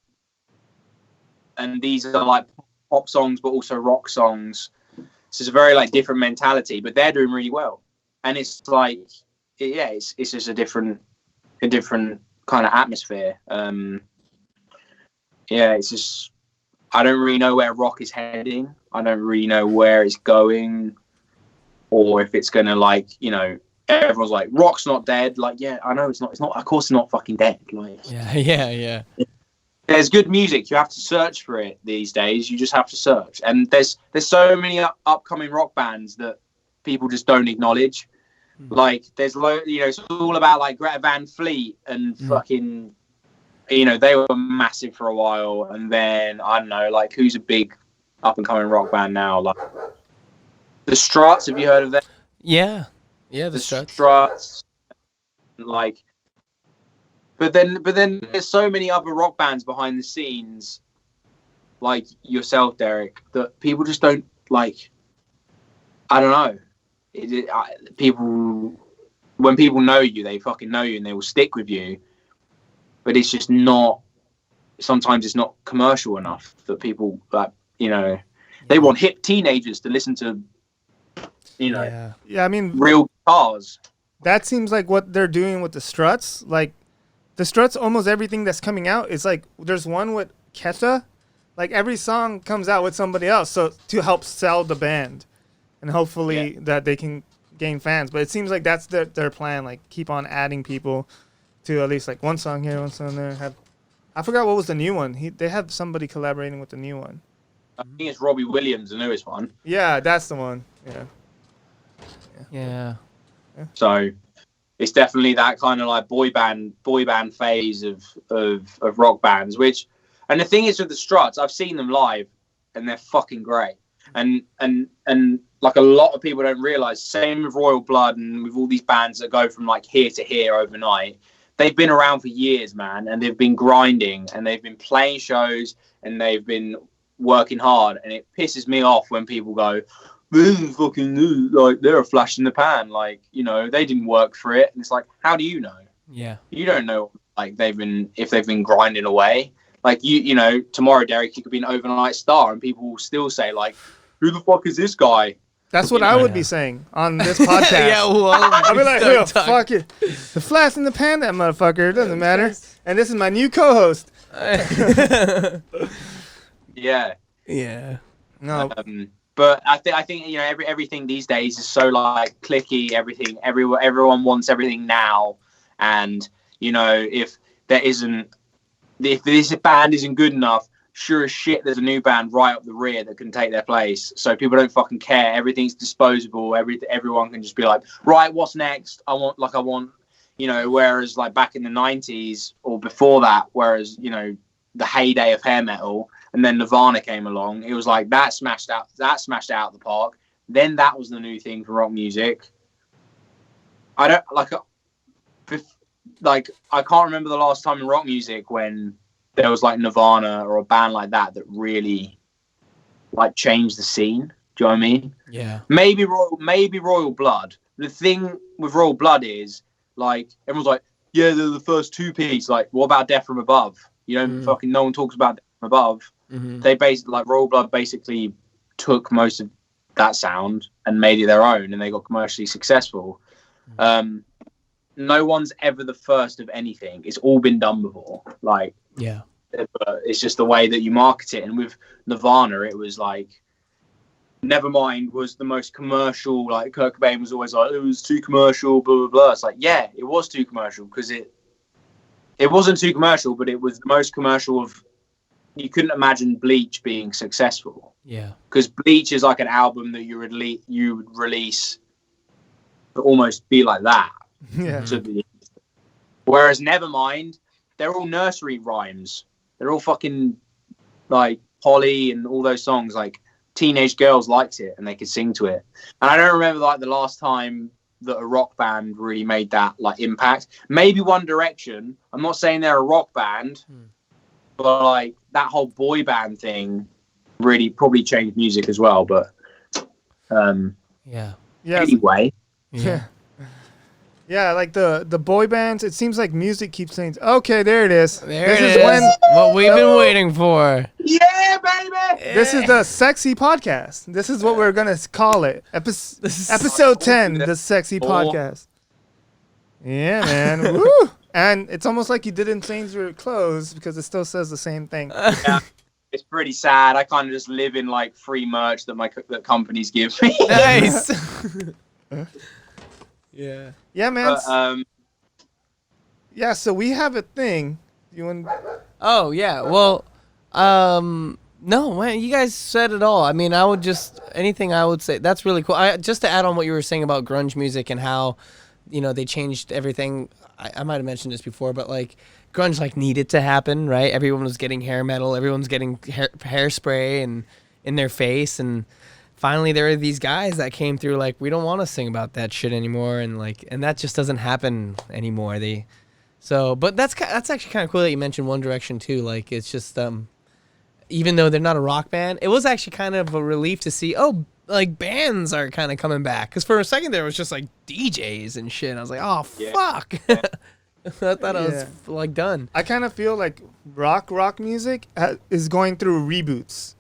S3: And these are like pop songs, but also rock songs. So it's a very like different mentality, but they're doing really well. And it's like, it's just a different kind of atmosphere. It's just, I don't really know where rock is heading. I don't really know where it's going, or if it's gonna like, everyone's like, rock's not dead. Like, yeah, I know it's not. Of course, it's not fucking dead. Like,
S1: Yeah.
S3: There's good music. You have to search for it these days. You just have to search. And there's so many upcoming rock bands that people just don't acknowledge. Like there's it's all about like Greta Van Fleet and fucking, they were massive for a while. And then I don't know, like who's a big up and coming rock band now? Like the Struts. Have you heard of them?
S1: Yeah. The
S3: Struts. Like. But then there's so many other rock bands behind the scenes, like yourself, Derek, that people just don't like. I don't know. When people know you, they fucking know you, and they will stick with you. But it's just not. Sometimes it's not commercial enough that people they want hip teenagers to listen to.
S2: Yeah, I mean,
S3: real guitars.
S2: That seems like what they're doing with the Struts, like. The Struts, almost everything that's coming out is like, there's one with Kesha, like every song comes out with somebody else, so to help sell the band, and hopefully that they can gain fans. But it seems like that's their plan, like keep on adding people to at least like one song here, one song there. I forgot what was the new one. They have somebody collaborating with the new one.
S3: I think it's Robbie Williams, the newest one.
S2: Yeah, that's the one.
S1: Yeah.
S3: So. It's definitely that kind of like boy band phase of rock bands, and the thing is with the Struts, I've seen them live and they're fucking great. And like a lot of people don't realize, same with Royal Blood and with all these bands that go from like here to here overnight, they've been around for years, man, and they've been grinding and they've been playing shows and they've been working hard. And it pisses me off when people go, this is fucking new. Like they're a flash in the pan. Like, they didn't work for it. And it's like, how do you know?
S1: Yeah.
S3: You don't know like if they've been grinding away. Like tomorrow, Derek, you could be an overnight star and people will still say like, who the fuck is this guy?
S2: That's what I would be saying on this podcast. I'll be like, yo, fuck it. The flash in the pan, that motherfucker. It doesn't matter. And this is my new co-host.
S3: Yeah.
S2: No.
S3: But I think everything these days is so like clicky. Everyone wants everything now, and if this band isn't good enough, sure as shit there's a new band right up the rear that can take their place. So people don't fucking care. Everything's disposable. Everyone can just be like, right, what's next? I want. Whereas like back in the 90s or before that, the heyday of hair metal. And then Nirvana came along. It was like that smashed out the park. Then that was the new thing for rock music. I don't I can't remember the last time in rock music when there was like Nirvana or a band like that really like changed the scene. Do you know what I mean?
S1: Yeah.
S3: Maybe Royal Blood. The thing with Royal Blood is, like, everyone's like, yeah, they're the first two-piece. Like, what about Death from Above? You know, fucking no one talks about Death from Above. They basically, like, Royal Blood basically took most of that sound and made it their own, and they got commercially successful. No one's ever the first of anything. It's all been done before. Like,
S1: Yeah.
S3: it's just the way that you market it. And with Nirvana, it was like, Nevermind was the most commercial. Like, Kurt Cobain was always like, it was too commercial, blah, blah, blah. It's like, yeah, it was too commercial, because it wasn't too commercial, but it was the most commercial of, you couldn't imagine Bleach being successful.
S1: Yeah.
S3: Because Bleach is like an album that you would release to almost be like that.
S2: Yeah.
S3: Whereas Nevermind, they're all nursery rhymes. They're all fucking, like, Polly and all those songs. Like, teenage girls liked it and they could sing to it. And I don't remember, like, the last time that a rock band really made that, like, impact. Maybe One Direction. I'm not saying they're a rock band, but, like, that whole boy band thing really probably changed music as well. But
S1: Yeah.
S3: anyway.
S2: Yeah. Yeah, like the boy bands, it seems like music keeps saying, okay, there it is.
S1: This is what we've been waiting for.
S3: Yeah, baby!
S2: This is the sexy podcast. This is what we're going to call it. Episode 10, the sexy podcast. Yeah, man. Woo! And it's almost like you didn't change your clothes because it still says the same thing.
S3: Yeah, it's pretty sad. I kind of just live in, like, free merch that companies give me.
S1: Nice. Yeah.
S2: Yeah, man.
S3: But,
S2: yeah, so we have a thing. You want?
S1: Oh yeah. Well, no, man, you guys said it all. I mean, anything I would say. That's really cool. Just to add on what you were saying about grunge music and how, they changed everything. I might have mentioned this before, but, like, grunge, like, needed to happen, right? Everyone was getting hair metal. Everyone's getting hairspray and in their face, and finally there are these guys that came through, like, we don't want to sing about that shit anymore, and that just doesn't happen anymore. But that's actually kind of cool that you mentioned One Direction too. Like, it's just even though they're not a rock band, it was actually kind of a relief to see, like, bands are kind of coming back, because for a second there was just, like, DJs and shit. I was like, oh fuck. I thought I was, like, done.
S2: I kind of feel like rock music is going through reboots.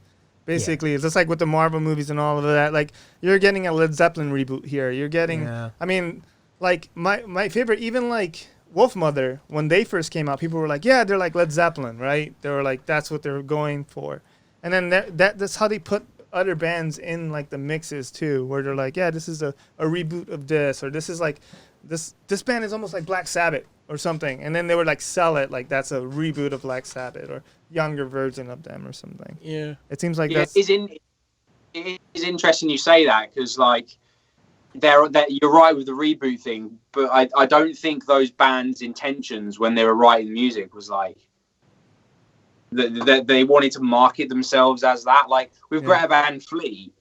S2: Basically, it's just like with the Marvel movies and all of that. Like, you're getting a Led Zeppelin reboot here. You're getting, I mean, like, my favorite, even, like, Wolfmother, when they first came out, people were like, yeah, they're like Led Zeppelin, right? They were like, that's what they're going for. And then that's how they put other bands in, like, the mixes too, where they're like, yeah, this is a reboot of this, or this is like, this band is almost like Black Sabbath or something. And then they would, like, sell it like that's a reboot of Black Sabbath or younger version of them or something.
S1: Yeah.
S2: It seems like
S3: it is interesting you say that, because, like, you're right with the reboot thing, but I don't think those bands' intentions when they were writing music was, like, that they wanted to market themselves as that. Like, with Greta Van Fleet,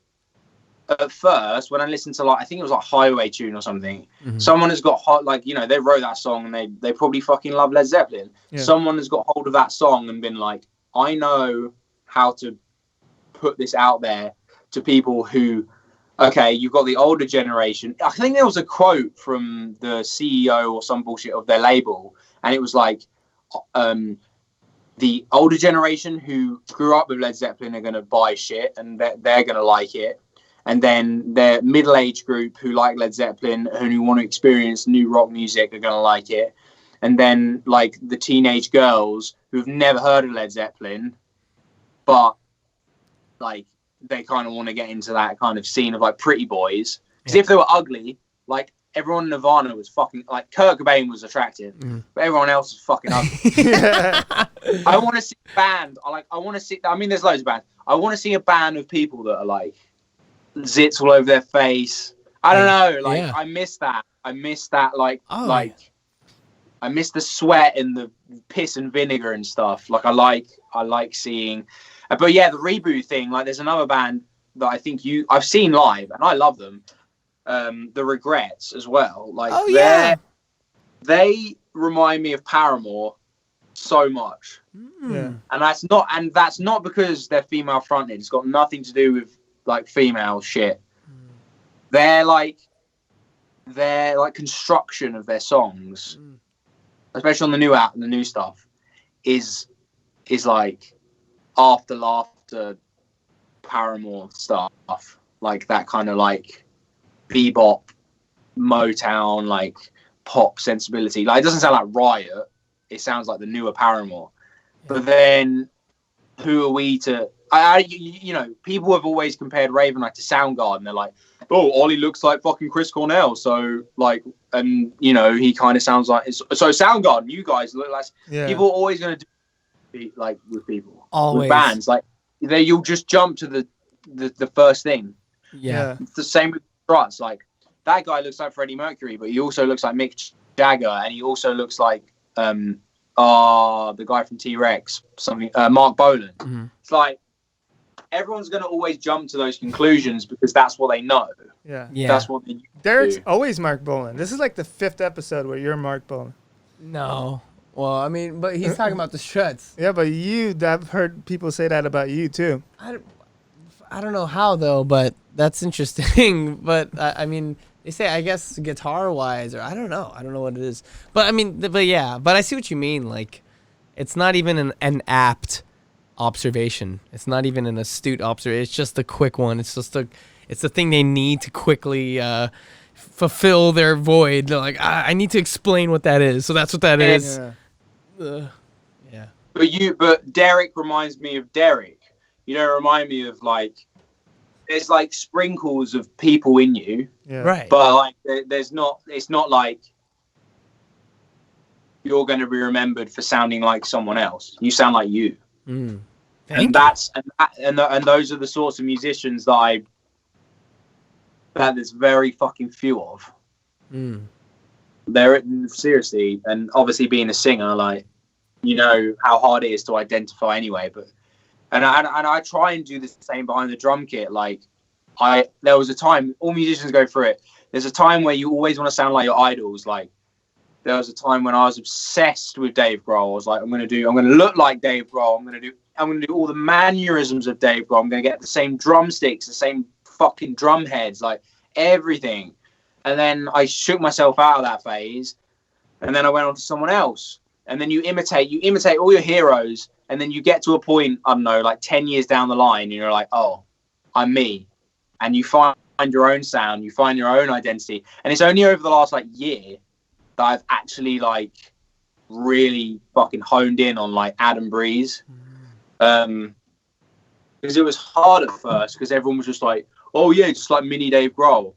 S3: at first, when I listened to, like, I think it was like Highway Tune or something, someone has got they wrote that song and they probably fucking love Led Zeppelin. Yeah. Someone has got hold of that song and been like, I know how to put this out there to people who, okay, you've got the older generation. I think there was a quote from the CEO or some bullshit of their label, and it was like, the older generation who grew up with Led Zeppelin are going to buy shit and they're going to like it. And then their middle-aged group who like Led Zeppelin and who want to experience new rock music are going to like it. And then, like, the teenage girls who've never heard of Led Zeppelin, but, like, they kind of want to get into that kind of scene of, like, pretty boys. Because if they were ugly, like, everyone in Nirvana was fucking, like, Kurt Cobain was attractive, but everyone else was fucking ugly. I want to see a band. I mean, there's loads of bands. I want to see a band of people that are, like, zits all over their face. I don't know. Like, I miss that. I miss that, like, I miss the sweat and the piss and vinegar and stuff. Like, I like seeing. But yeah, the reboot thing. Like, there's another band that I think I've seen live and I love them. The Regrets as well. Like, they remind me of Paramore so much.
S2: Yeah.
S3: And that's not because they're female fronted. It's got nothing to do with like female shit. Their like construction of their songs, especially on the new stuff, is like after laughter, Paramore stuff, like that kind of like bebop, Motown, like pop sensibility. Like it doesn't sound like Riot. It sounds like the newer Paramore. But then, who are we to? You know, people have always compared RavenEye to Soundgarden. They're like, oh, Ollie looks like fucking Chris Cornell. So like, and you know, he kind of sounds like. So Soundgarden, you guys look like. Yeah. People are always going to do like with people,
S1: always.
S3: With bands. Like you'll just jump to the first thing.
S1: Yeah.
S3: It's the same with Struts. Like that guy looks like Freddie Mercury, but he also looks like Mick Jagger, and he also looks like the guy from T-Rex, something Mark Bolan. Mm-hmm. It's like everyone's going to always jump to those conclusions because that's what they know.
S2: Yeah.
S3: That's what they
S2: Derek's
S3: do.
S2: always Mark Bolan. This is like the 5th episode where you're Mark Bolan.
S1: No. Well, I mean, but he's talking about the Struts.
S2: Yeah, but I've heard people say that about you too.
S1: I don't know how though, but that's interesting. But I mean, they say, I guess guitar wise, or I don't know what it is. But I mean, but I see what you mean. Like, it's not even an apt observation. It's not even an astute observation. It's just a quick one. It's the thing they need to quickly fulfill their void. They're like, I need to explain what that is. So that's what that is. Yeah.
S3: But Derek reminds me of Derek. You don't remind me of like. There's like sprinkles of people in you,
S1: right?
S3: But like, there's not. It's not like you're going to be remembered for sounding like someone else. You sound like you. And those are the sorts of musicians that there's very fucking few of. They're seriously, and obviously being a singer, like you know how hard it is to identify anyway. But and I try and do the same behind the drum kit. Like there was a time, all musicians go through it. There's a time where you always want to sound like your idols. Like there was a time when I was obsessed with Dave Grohl. I was like, I'm going to look like Dave Grohl. I'm going to do all the mannerisms of Dave Grohl. I'm going to get the same drumsticks, the same fucking drum heads, like everything. And then I shook myself out of that phase. And then I went on to someone else. And then you imitate all your heroes. And then you get to a point, I don't know, like 10 years down the line, and you're like, oh, I'm me. And you find your own sound, you find your own identity. And it's only over the last like year that I've actually like really fucking honed in on like Adam Breeze. Because it was hard at first because everyone was just like, oh yeah, just like mini Dave Grohl.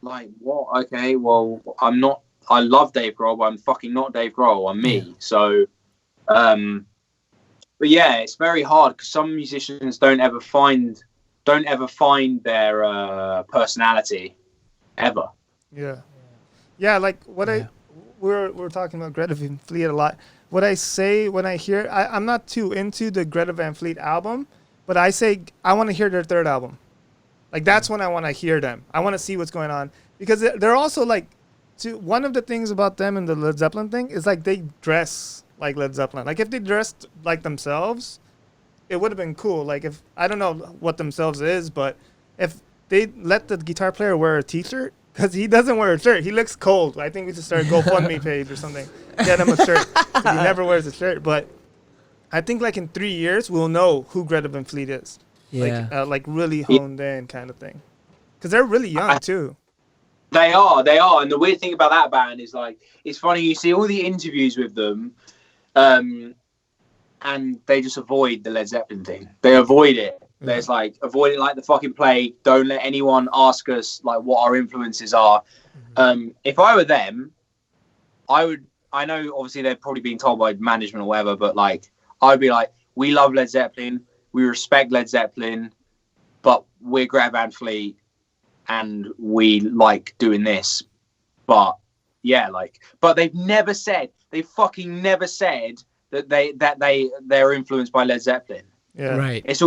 S3: Like, what? Okay, well, I'm not, I love Dave Grohl, but I'm fucking not Dave Grohl. I'm me. So, but yeah, it's very hard because some musicians don't ever find their personality ever.
S2: Yeah. Like what we're talking about Greta Van Fleet a lot. What I say when I hear, I'm not too into the Greta Van Fleet album, but I say I want to hear their third album. Like that's when I want to hear them. I want to see what's going on because they're also like, one of the things about them and the Led Zeppelin thing is like they dress like Led Zeppelin. Like if they dressed like themselves, it would have been cool. Like if, I don't know what themselves is, but if they let the guitar player wear a t-shirt, because he doesn't wear a shirt. He looks cold. I think we should start a GoFundMe page or something. Get him a shirt. He never wears a shirt. But I think like in 3 years, we'll know who Greta Van Fleet is.
S1: Yeah.
S2: Like really honed in kind of thing. Because they're really young too.
S3: They are. And the weird thing about that band is like, it's funny, you see all the interviews with them, and they just avoid the Led Zeppelin thing. They avoid it. There's like, avoid it like the fucking plague. Don't let anyone ask us like what our influences are. If I were them, I know obviously they're probably being told by management or whatever, but like, I'd be like, we love Led Zeppelin. We respect Led Zeppelin, but we're Greta Van Fleet and we like doing this. But yeah, like, but they fucking never said that they're influenced by Led Zeppelin.
S2: Yeah.
S1: Right.
S3: It's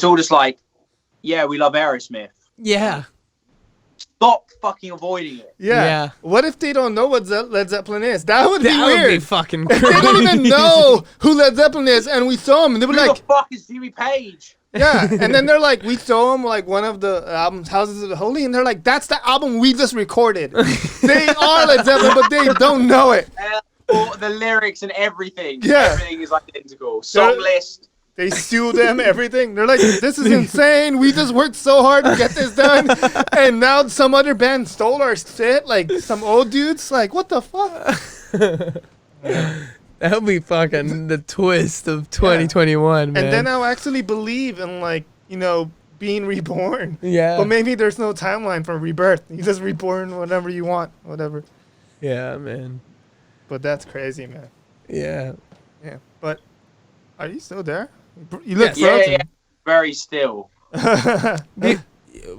S3: all just like, yeah, we love Aerosmith.
S1: Yeah.
S3: Stop fucking avoiding it.
S2: Yeah. What if they don't know what Led Zeppelin is? That would be weird.
S1: That would be fucking crazy.
S2: They don't even know who Led Zeppelin is, and we saw them, and they were
S3: Who
S2: like,
S3: the fuck is Jimmy Page?
S2: Yeah, and then they're like, we show them like one of the albums, Houses of the Holy, and they're like, that's the album we just recorded. They are Led Zeppelin, but they don't know it.
S3: All the lyrics and everything.
S2: Yeah.
S3: Everything is identical. Song list.
S2: They sue them, everything. They're like, this is insane. We just worked so hard to get this done. And now some other band stole our shit. Like some old dudes. Like, what the fuck?
S1: That'll be fucking the twist of 2021, man.
S2: And then I'll actually believe in, like, being reborn.
S1: Yeah.
S2: But maybe there's no timeline for rebirth. You just reborn whenever you want, whatever.
S1: Yeah, man.
S2: But that's crazy, man.
S1: Yeah.
S2: Yeah. But are you still there? You look frozen.
S3: Yeah. Very still.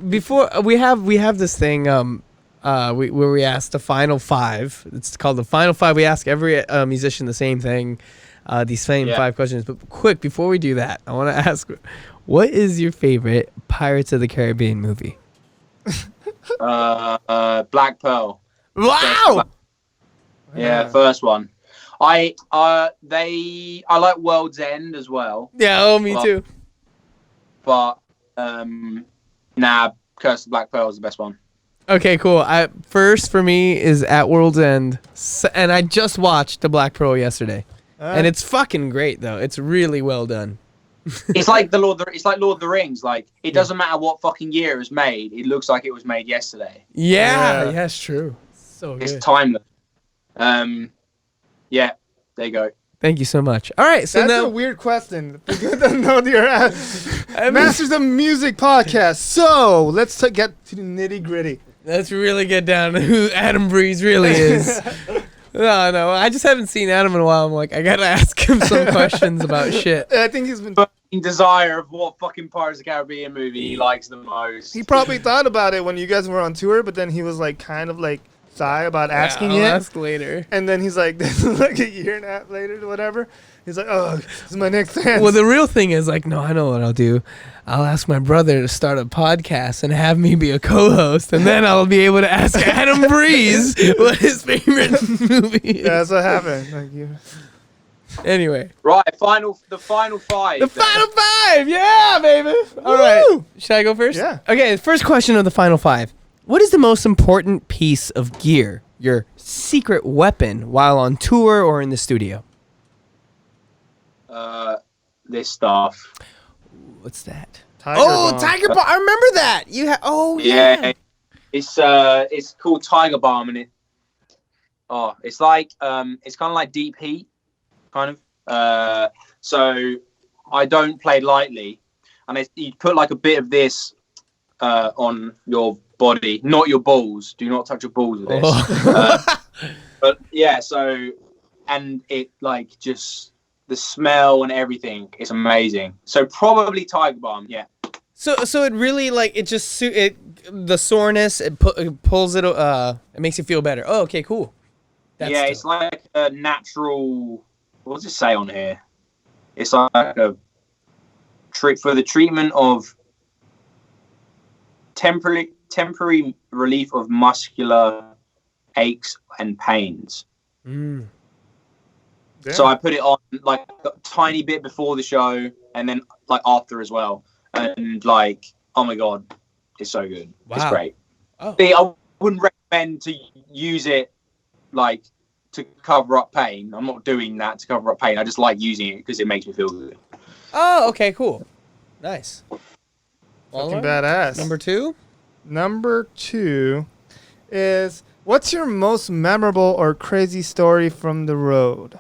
S1: Before we have this thing where we ask the final five. It's called the final five. We ask every musician the same thing, these same 5 questions. But quick, before we do that, I want to ask, what is your favorite Pirates of the Caribbean movie?
S3: Black Pearl.
S1: Wow.
S3: Yeah, first one. I like World's End as well.
S1: Yeah, me too.
S3: But Curse of Black Pearl is the best one.
S1: Okay, cool. First for me is At World's End, and I just watched The Black Pearl yesterday, and it's fucking great though. It's really well done.
S3: It's like Lord of the Rings. Like it doesn't matter what fucking year it was made. It looks like it was made yesterday.
S1: Yeah, it's true. So good.
S3: It's timeless. Yeah, there you go.
S1: Thank you so much. All right, so
S2: that's
S1: now
S2: a weird question. People don't know your ass. Masters of Music podcast. So let's get to the nitty gritty.
S1: let's really get down to who Adam Breeze really is. No, I just haven't seen Adam in a while. I'm like, I gotta ask him some questions about shit.
S2: I think he's been
S3: desire of what fucking Pirates of the Caribbean movie he likes the most.
S2: He probably thought about it when you guys were on tour, but then he was like kind of like shy about asking
S1: I'll
S2: it.
S1: ask later.
S2: And then he's like, this is like a year and a half later or whatever. He's like, oh, this is my next chance.
S1: Well, the real thing is like, no, I know what I'll do. I'll ask my brother to start a podcast and have me be a co-host, and then I'll be able to ask Adam Breeze what his favorite movie is.
S2: Yeah, that's what happened. Like you.
S1: Anyway.
S3: Right, the final five.
S1: The final five! Yeah, baby! All right. Should I go first?
S2: Yeah.
S1: Okay, the first question of the final five. What is the most important piece of gear, your secret weapon, while on tour or in the studio?
S3: This stuff.
S1: What's that?
S2: Tiger Bomb.
S1: Tiger Bomb! I remember that!
S3: Yeah. It's called Tiger Balm, and it's like it's kind of like deep heat, kind of. So I don't play lightly, and you put like a bit of this on your body, not your balls. Do not touch your balls with this. But yeah, and it like just the smell and everything is amazing. So probably Tiger Balm, yeah.
S1: So it really like it just the soreness it pulls it it makes you feel better. Oh, okay, cool.
S3: It's like a natural. What does it say on here? It's like a trick for the treatment of temporary relief of muscular aches and pains.
S1: Mm.
S3: So I put it on like a tiny bit before the show and then like after as well. And like, oh my God, it's so good.
S1: Wow.
S3: It's great.
S1: Oh.
S3: I wouldn't recommend to use it like to cover up pain. I'm not doing that to cover up pain. I just like using it because it makes me feel good.
S1: Oh, okay, cool. Nice.
S2: Fucking badass. Number two is, what's your most memorable or crazy story from the road?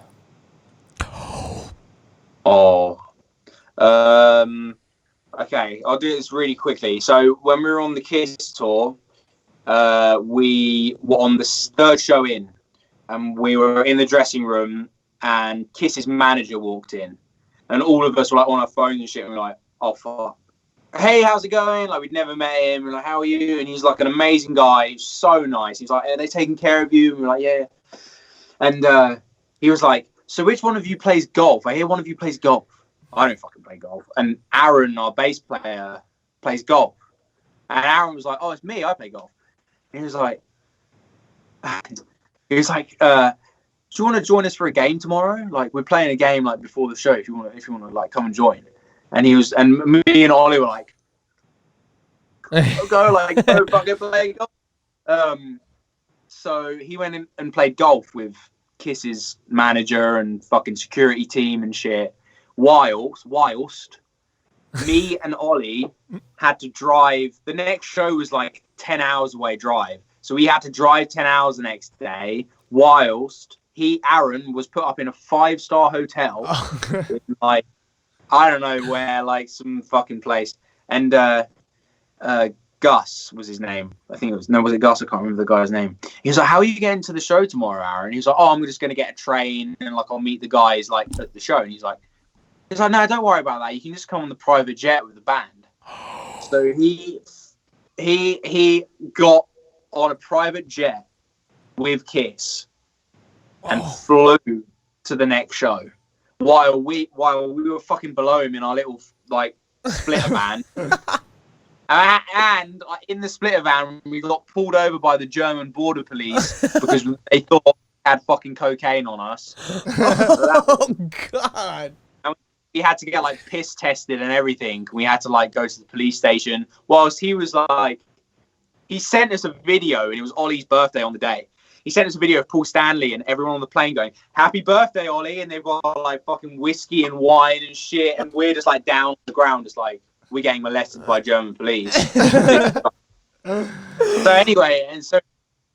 S3: Okay, I'll do this really quickly. So when we were on the Kiss tour, we were on the third show in, and we were in the dressing room, and Kiss's manager walked in, and all of us were like on our phones and shit, and we were like, oh fuck. Hey, how's it going? Like, we'd never met him. We're like, how are you? And he's like an amazing guy. He's so nice. He's like, are they taking care of you? And we're like, yeah. And he was like, so which one of you plays golf? I hear one of you plays golf. I don't fucking play golf. And Aaron, our bass player, plays golf. And Aaron was like, oh, it's me. I play golf. And he was like, do you want to join us for a game tomorrow? Like, we're playing a game like before the show. If you want to like come and join. And me and Ollie were like, go fucking play golf. So he went in and played golf with Kiss's manager and fucking security team and shit. Whilst me and Ollie had to drive. The next show was like 10 hours away drive. So we had to drive 10 hours the next day whilst Aaron was put up in a 5-star hotel. With, like, I don't know where, like some fucking place. And Gus was his name. I think was it Gus? I can't remember the guy's name. He was like, how are you getting to the show tomorrow, Aaron? He was like, oh, I'm just going to get a train and like I'll meet the guys like at the show. And he's like, no, don't worry about that. You can just come on the private jet with the band. So he got on a private jet with Kiss and flew to the next show while we were fucking below him in our little like splitter van. And in the splitter van, we got pulled over by the German border police because they thought we had fucking cocaine on us.
S1: Oh God.
S3: We had to get like piss tested and everything. We had to like go to the police station. Whilst he was like, he sent us a video, and it was Ollie's birthday on the day. He sent us a video of Paul Stanley and everyone on the plane going, "Happy birthday, Ollie!" And they've got like fucking whiskey and wine and shit, and we're just like down on the ground, just like we're getting molested by German police. So anyway, and so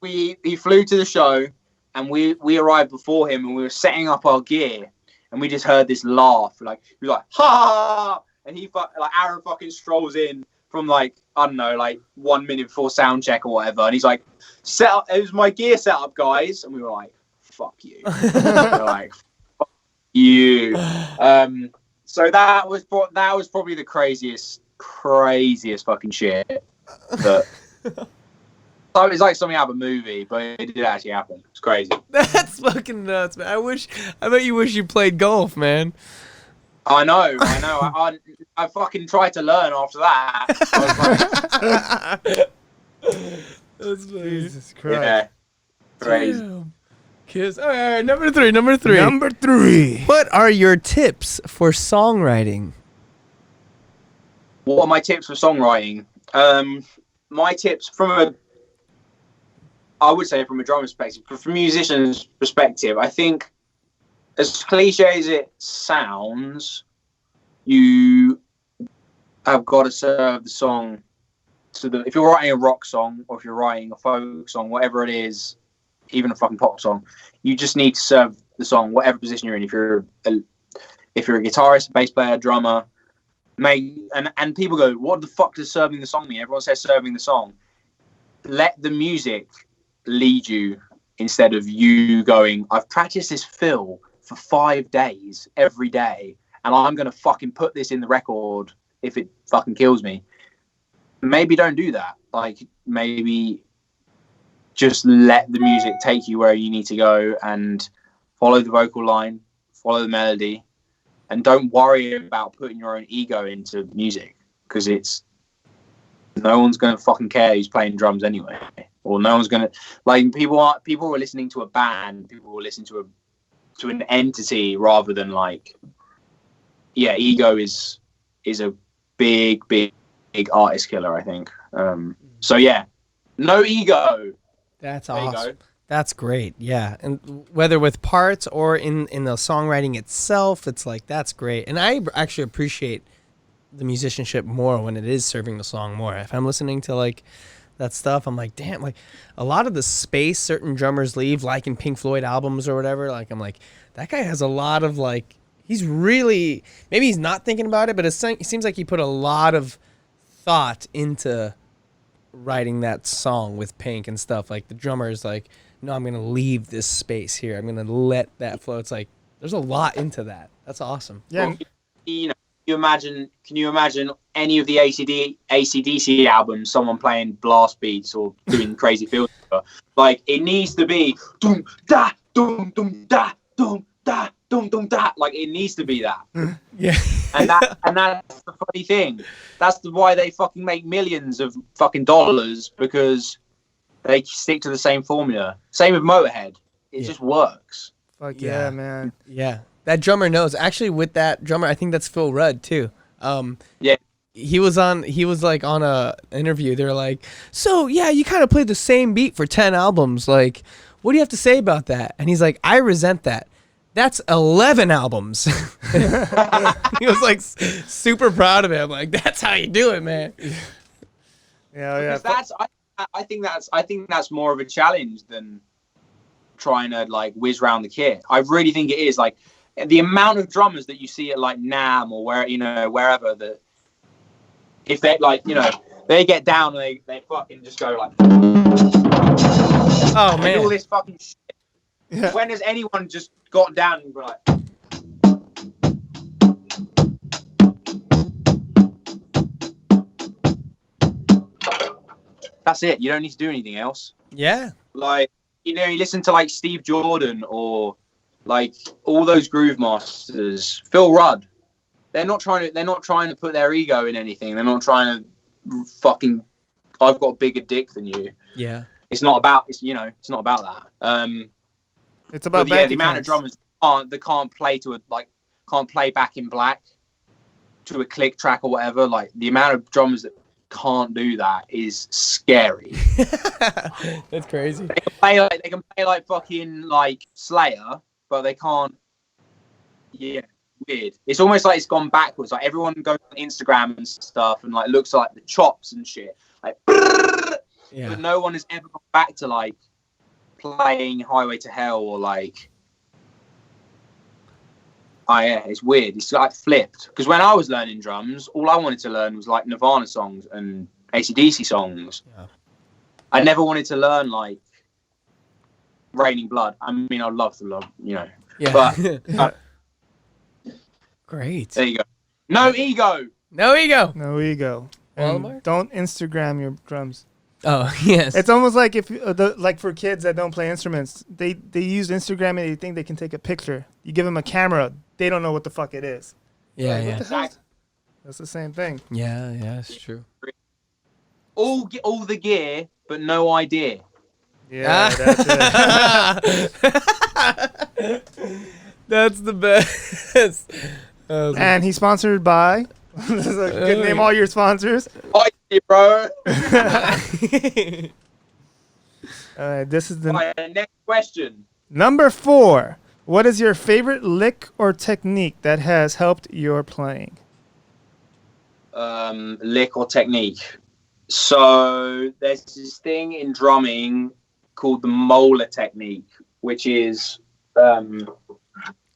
S3: he flew to the show, and we arrived before him, and we were setting up our gear. And we just heard this laugh, like he was like, "Ha!" And like Aaron fucking strolls in from like I don't know, like 1 minute before sound check or whatever, and he's like, "Set up, it was my gear setup, guys." And we were like, "Fuck you!" We were like, "Fuck you!" So that was probably the craziest fucking shit. That it's like something out of a movie, but it did actually happen. It's crazy.
S1: That's fucking nuts, man. I bet you wish you played golf, man.
S3: I know. I fucking tried to learn after that. I was like,
S1: that's funny.
S2: Jesus Christ.
S3: yeah, crazy.
S1: Damn. Kiss. All right, number three. What are your tips for songwriting?
S3: What are my tips for songwriting? My tips I would say from a drummer's perspective, but from a musician's perspective, I think as cliche as it sounds, you have got to serve the song if you're writing a rock song or if you're writing a folk song, whatever it is, even a fucking pop song, you just need to serve the song, whatever position you're in. If you're a guitarist, a bass player, drummer, and people go, what the fuck does serving the song mean? Everyone says serving the song. Let the music lead you instead of you going, I've practiced this fill for 5 days every day and I'm gonna fucking put this in the record if it fucking kills me. Maybe don't do that. Like maybe just let the music take you where you need to go and follow the vocal line, follow the melody, and don't worry about putting your own ego into music because no one's gonna fucking care who's playing drums anyway. Or no one's gonna people are listening to a band, people will listen to an entity rather than like ego is a big artist killer, I think. So yeah, no ego.
S1: That's
S3: there
S1: awesome. That's great. Yeah, and whether with parts or in the songwriting itself, it's like that's great. And I actually appreciate the musicianship more when it is serving the song more. If I'm listening to like that stuff, I'm like, damn, like a lot of the space certain drummers leave, like in Pink Floyd albums or whatever, like I'm like, that guy has a lot of like, he's really, maybe he's not thinking about it, but it seems like he put a lot of thought into writing that song with Pink and stuff. Like the drummer is like, no, I'm going to leave this space here. I'm going to let that flow. It's like, there's a lot into that. That's awesome.
S2: Yeah.
S3: Well, can you imagine any of the AC/DC albums, someone playing blast beats or doing crazy fills? Like it needs to be dum da dum dum da dum da dum dum da. Like it needs to be that.
S1: Yeah.
S3: and that's the funny thing. That's why they fucking make millions of fucking dollars, because they stick to the same formula. Same with Motorhead. It just works.
S2: Fuck yeah, man.
S1: Yeah. That drummer knows. Actually, with that drummer, I think that's Phil Rudd, too.
S3: Yeah.
S1: He was like on a interview. They're like, so yeah, you kind of played the same beat for 10 albums. Like, what do you have to say about that? And he's like, I resent that. That's 11 albums. He was like super proud of it. I'm like, that's how you do it, man.
S2: Yeah.
S3: Because I think that's more of a challenge than trying to like whiz round the kit. I really think it is. Like the amount of drummers that you see at like NAMM or wherever that if they like, they get down and they fucking just go like,
S1: oh man,
S3: all this fucking shit. Yeah. When has anyone just got down and be like, that's it. You don't need to do anything else.
S1: Yeah.
S3: Like, you listen to like Steve Jordan or like all those groove masters, Phil Rudd. They're not trying to put their ego in anything. They're not trying to fucking, I've got a bigger dick than you.
S1: Yeah.
S3: It's not about that.
S2: It's about
S3: the amount of drummers can't play Back in Black to a click track or whatever. Like the amount of drummers that can't do that is scary.
S1: That's crazy.
S3: They can play like fucking like Slayer, but they can't. Yeah, weird. It's almost like it's gone backwards. Like everyone goes on Instagram and stuff and like looks like the chops and shit. Like,
S1: yeah.
S3: But no one has ever gone back to like playing Highway to Hell or like. Oh yeah, it's weird. It's like flipped. Because when I was learning drums, all I wanted to learn was like Nirvana songs and AC/DC songs. Yeah. I never wanted to learn like Raining Blood. I mean, I'd love to learn, Yeah. But
S1: great.
S3: There you go. No ego.
S1: No ego.
S2: No ego. And don't Instagram your drums.
S1: Oh yes.
S2: It's almost like if like for kids that don't play instruments, they use Instagram and they think they can take a picture. You give them a camera, they don't know what the fuck it is.
S1: Yeah,
S2: like,
S1: yeah.
S2: What the hell? That's the same thing.
S1: Yeah, it's true.
S3: All the gear, but no idea.
S2: Yeah, that's it.
S1: That's the best.
S2: And he's sponsored by. This is a good name. All your sponsors.
S3: Hi, bro.
S2: This is the
S3: next question.
S2: Number 4. What is your favorite lick or technique that has helped your playing?
S3: Lick or technique. So there's this thing in drumming called the molar technique, which is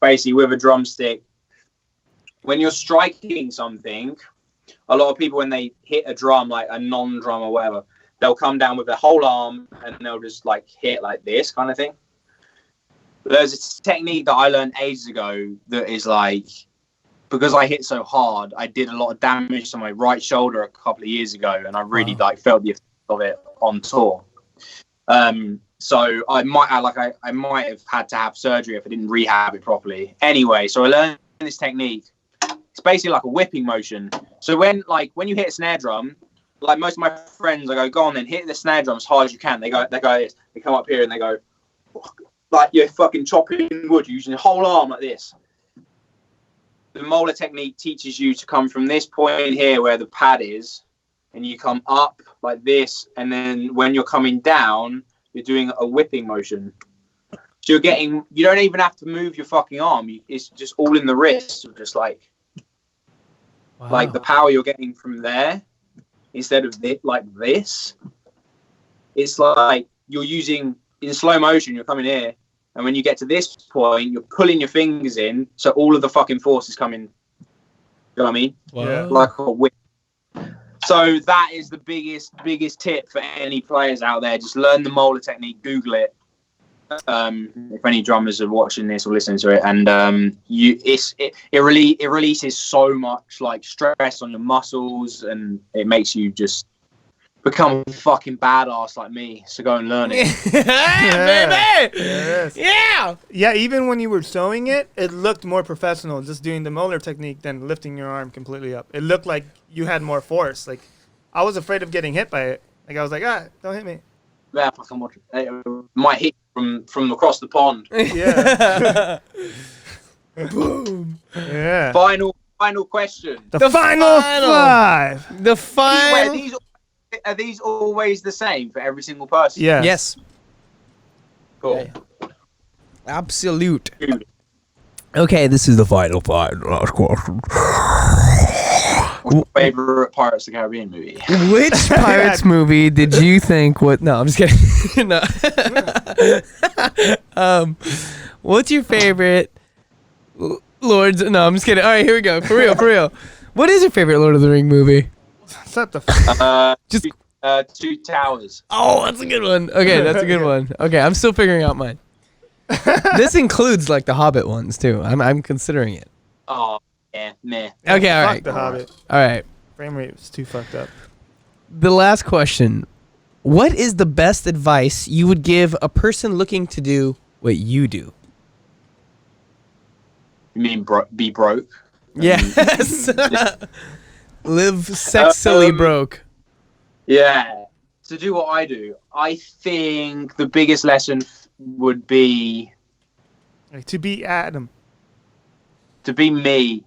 S3: basically with a drumstick. When you're striking something, a lot of people, when they hit a drum, like a non-drum or whatever, they'll come down with their whole arm and they'll just like hit like this kind of thing. There's a technique that I learned ages ago that is like, because I hit so hard, I did a lot of damage to my right shoulder a couple of years ago, and I really like felt the effect of it on tour. So I might have had to have surgery if I didn't rehab it properly. Anyway, so I learned this technique. It's basically like a whipping motion. So when you hit a snare drum, like most of my friends, I go on then, hit the snare drum as hard as you can. They go this. They come up here and they go, like you're fucking chopping wood, using your whole arm like this. The molar technique teaches you to come from this point here where the pad is, and you come up like this, and then when you're coming down, you're doing a whipping motion. So you don't even have to move your fucking arm. It's just all in the wrist, just like the power you're getting from there instead of like this. It's like you're using, in slow motion, you're coming here, and when you get to this point, you're pulling your fingers in, so all of the fucking force is coming. You know what I mean?
S1: Wow.
S3: Like a whip. So that is the biggest tip for any players out there. Just learn the molar technique. Google it. If any drummers are watching this or listening to it, and it releases so much like stress on your muscles, and it makes you just become a fucking badass like me. So go and learn it.
S1: Baby!
S2: Yes.
S1: Yeah!
S2: Yeah, even when you were sewing it, it looked more professional just doing the molar technique than lifting your arm completely up. It looked like you had more force. Like, I was afraid of getting hit by it. Like, I was like, don't hit me.
S3: Yeah, fucking watch it. It might hit from across the pond.
S2: Yeah.
S1: Boom.
S2: Yeah.
S3: Final final question.
S2: The final 5.
S1: The
S3: Wait,
S1: final.
S3: are these always the same for every single person?
S2: Yeah.
S1: Yes.
S3: Cool.
S1: Absolute. Okay, this is the final last question.
S3: What's your favorite Pirates of the Caribbean movie?
S1: Which Pirates movie did you think? What? No, I'm just kidding. No. What's your favorite Lords? No, I'm just kidding. All right, here we go. For real. What is your favorite Lord of the Ring movie?
S2: Shut the
S1: Just.
S3: Two Towers.
S1: Oh, that's a good one. Okay, that's a good one. Okay, I'm still figuring out mine. This includes like the Hobbit ones too. I'm considering it.
S3: Oh, yeah, meh.
S1: Okay, all
S2: Fuck
S1: right.
S2: the Hobbit.
S1: All right.
S2: Frame rate was too fucked up.
S1: The last question. What is the best advice you would give a person looking to do what you do?
S3: You mean be broke?
S1: Yes. Live sexily broke.
S3: Yeah. To do what I do, I think the biggest lesson would be
S2: Like, to be Adam.
S3: to be me.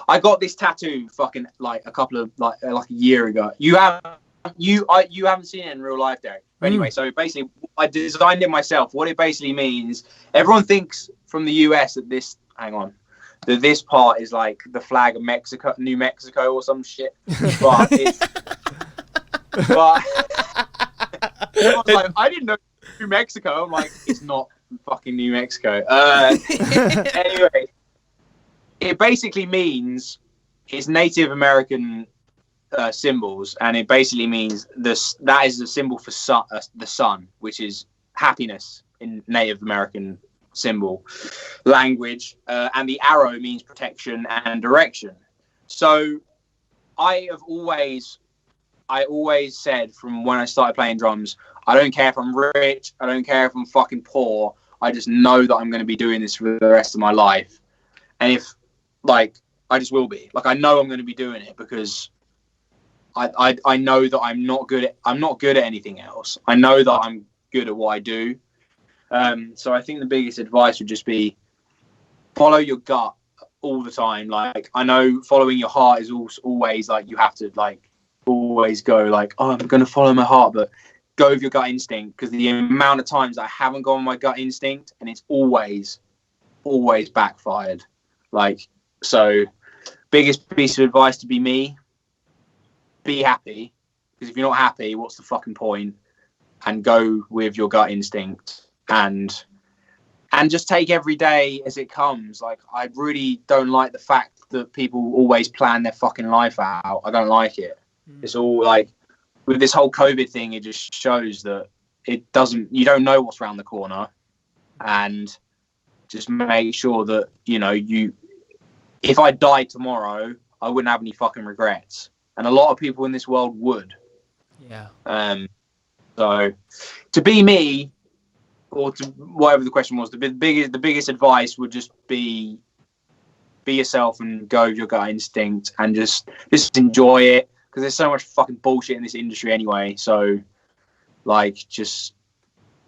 S3: I got this tattoo fucking like a couple of like a year ago. You haven't seen it in real life, Derek. But anyway, so basically I designed it myself. What it basically means, everyone thinks from the US that this this part is like the flag of Mexico, New Mexico or some shit. But it's but I was like, I didn't know New Mexico. I'm like, it's not fucking New Mexico. Anyway, it basically means it's Native American symbols, and it basically means that is the symbol for the sun, which is happiness in Native American symbol language, and the arrow means protection and direction. So I always said from when I started playing drums, I don't care if I'm rich, I don't care if I'm fucking poor, I just know that I'm going to be doing this for the rest of my life. And if, like, I just will be. Like, I know I'm going to be doing it because I know that I'm not good at anything else. I know that I'm good at what I do. So I think the biggest advice would just be follow your gut all the time. Like, I know following your heart is always like, you have to like always go like, oh, I'm going to follow my heart, but go with your gut instinct, because the amount of times I haven't gone with my gut instinct and it's always backfired. Like, so biggest piece of advice to be me, be happy, because if you're not happy, what's the fucking point? And go with your gut instinct and just take every day as it comes. Like, I really don't like the fact that people always plan their fucking life out. I don't like it. It's all like, with this whole COVID thing, it just shows that you don't know what's around the corner, and just make sure that, you know, if I died tomorrow, I wouldn't have any fucking regrets. And a lot of people in this world would.
S1: Yeah.
S3: So to be me, or to whatever the question was, the biggest advice would just be yourself and go with your gut instinct and just enjoy it, because there's so much fucking bullshit in this industry anyway. So like, just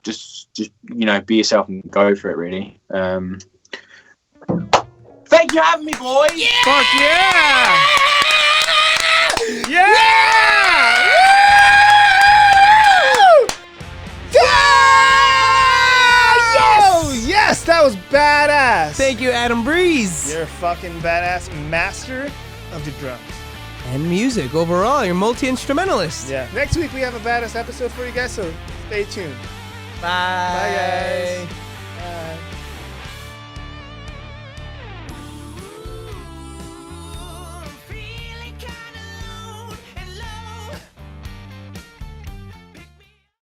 S3: you know, be yourself and go for it, really. Thank you for having me, boys.
S2: Yeah! Fuck yeah! Yeah! Yes! Yes, that was badass.
S1: Thank you, Adam Breeze.
S2: You're a fucking badass master of the drums.
S1: And music overall. You're multi-instrumentalist.
S2: Yeah. Next week we have a badass episode for you guys, so stay tuned.
S1: Bye.
S2: Bye, guys.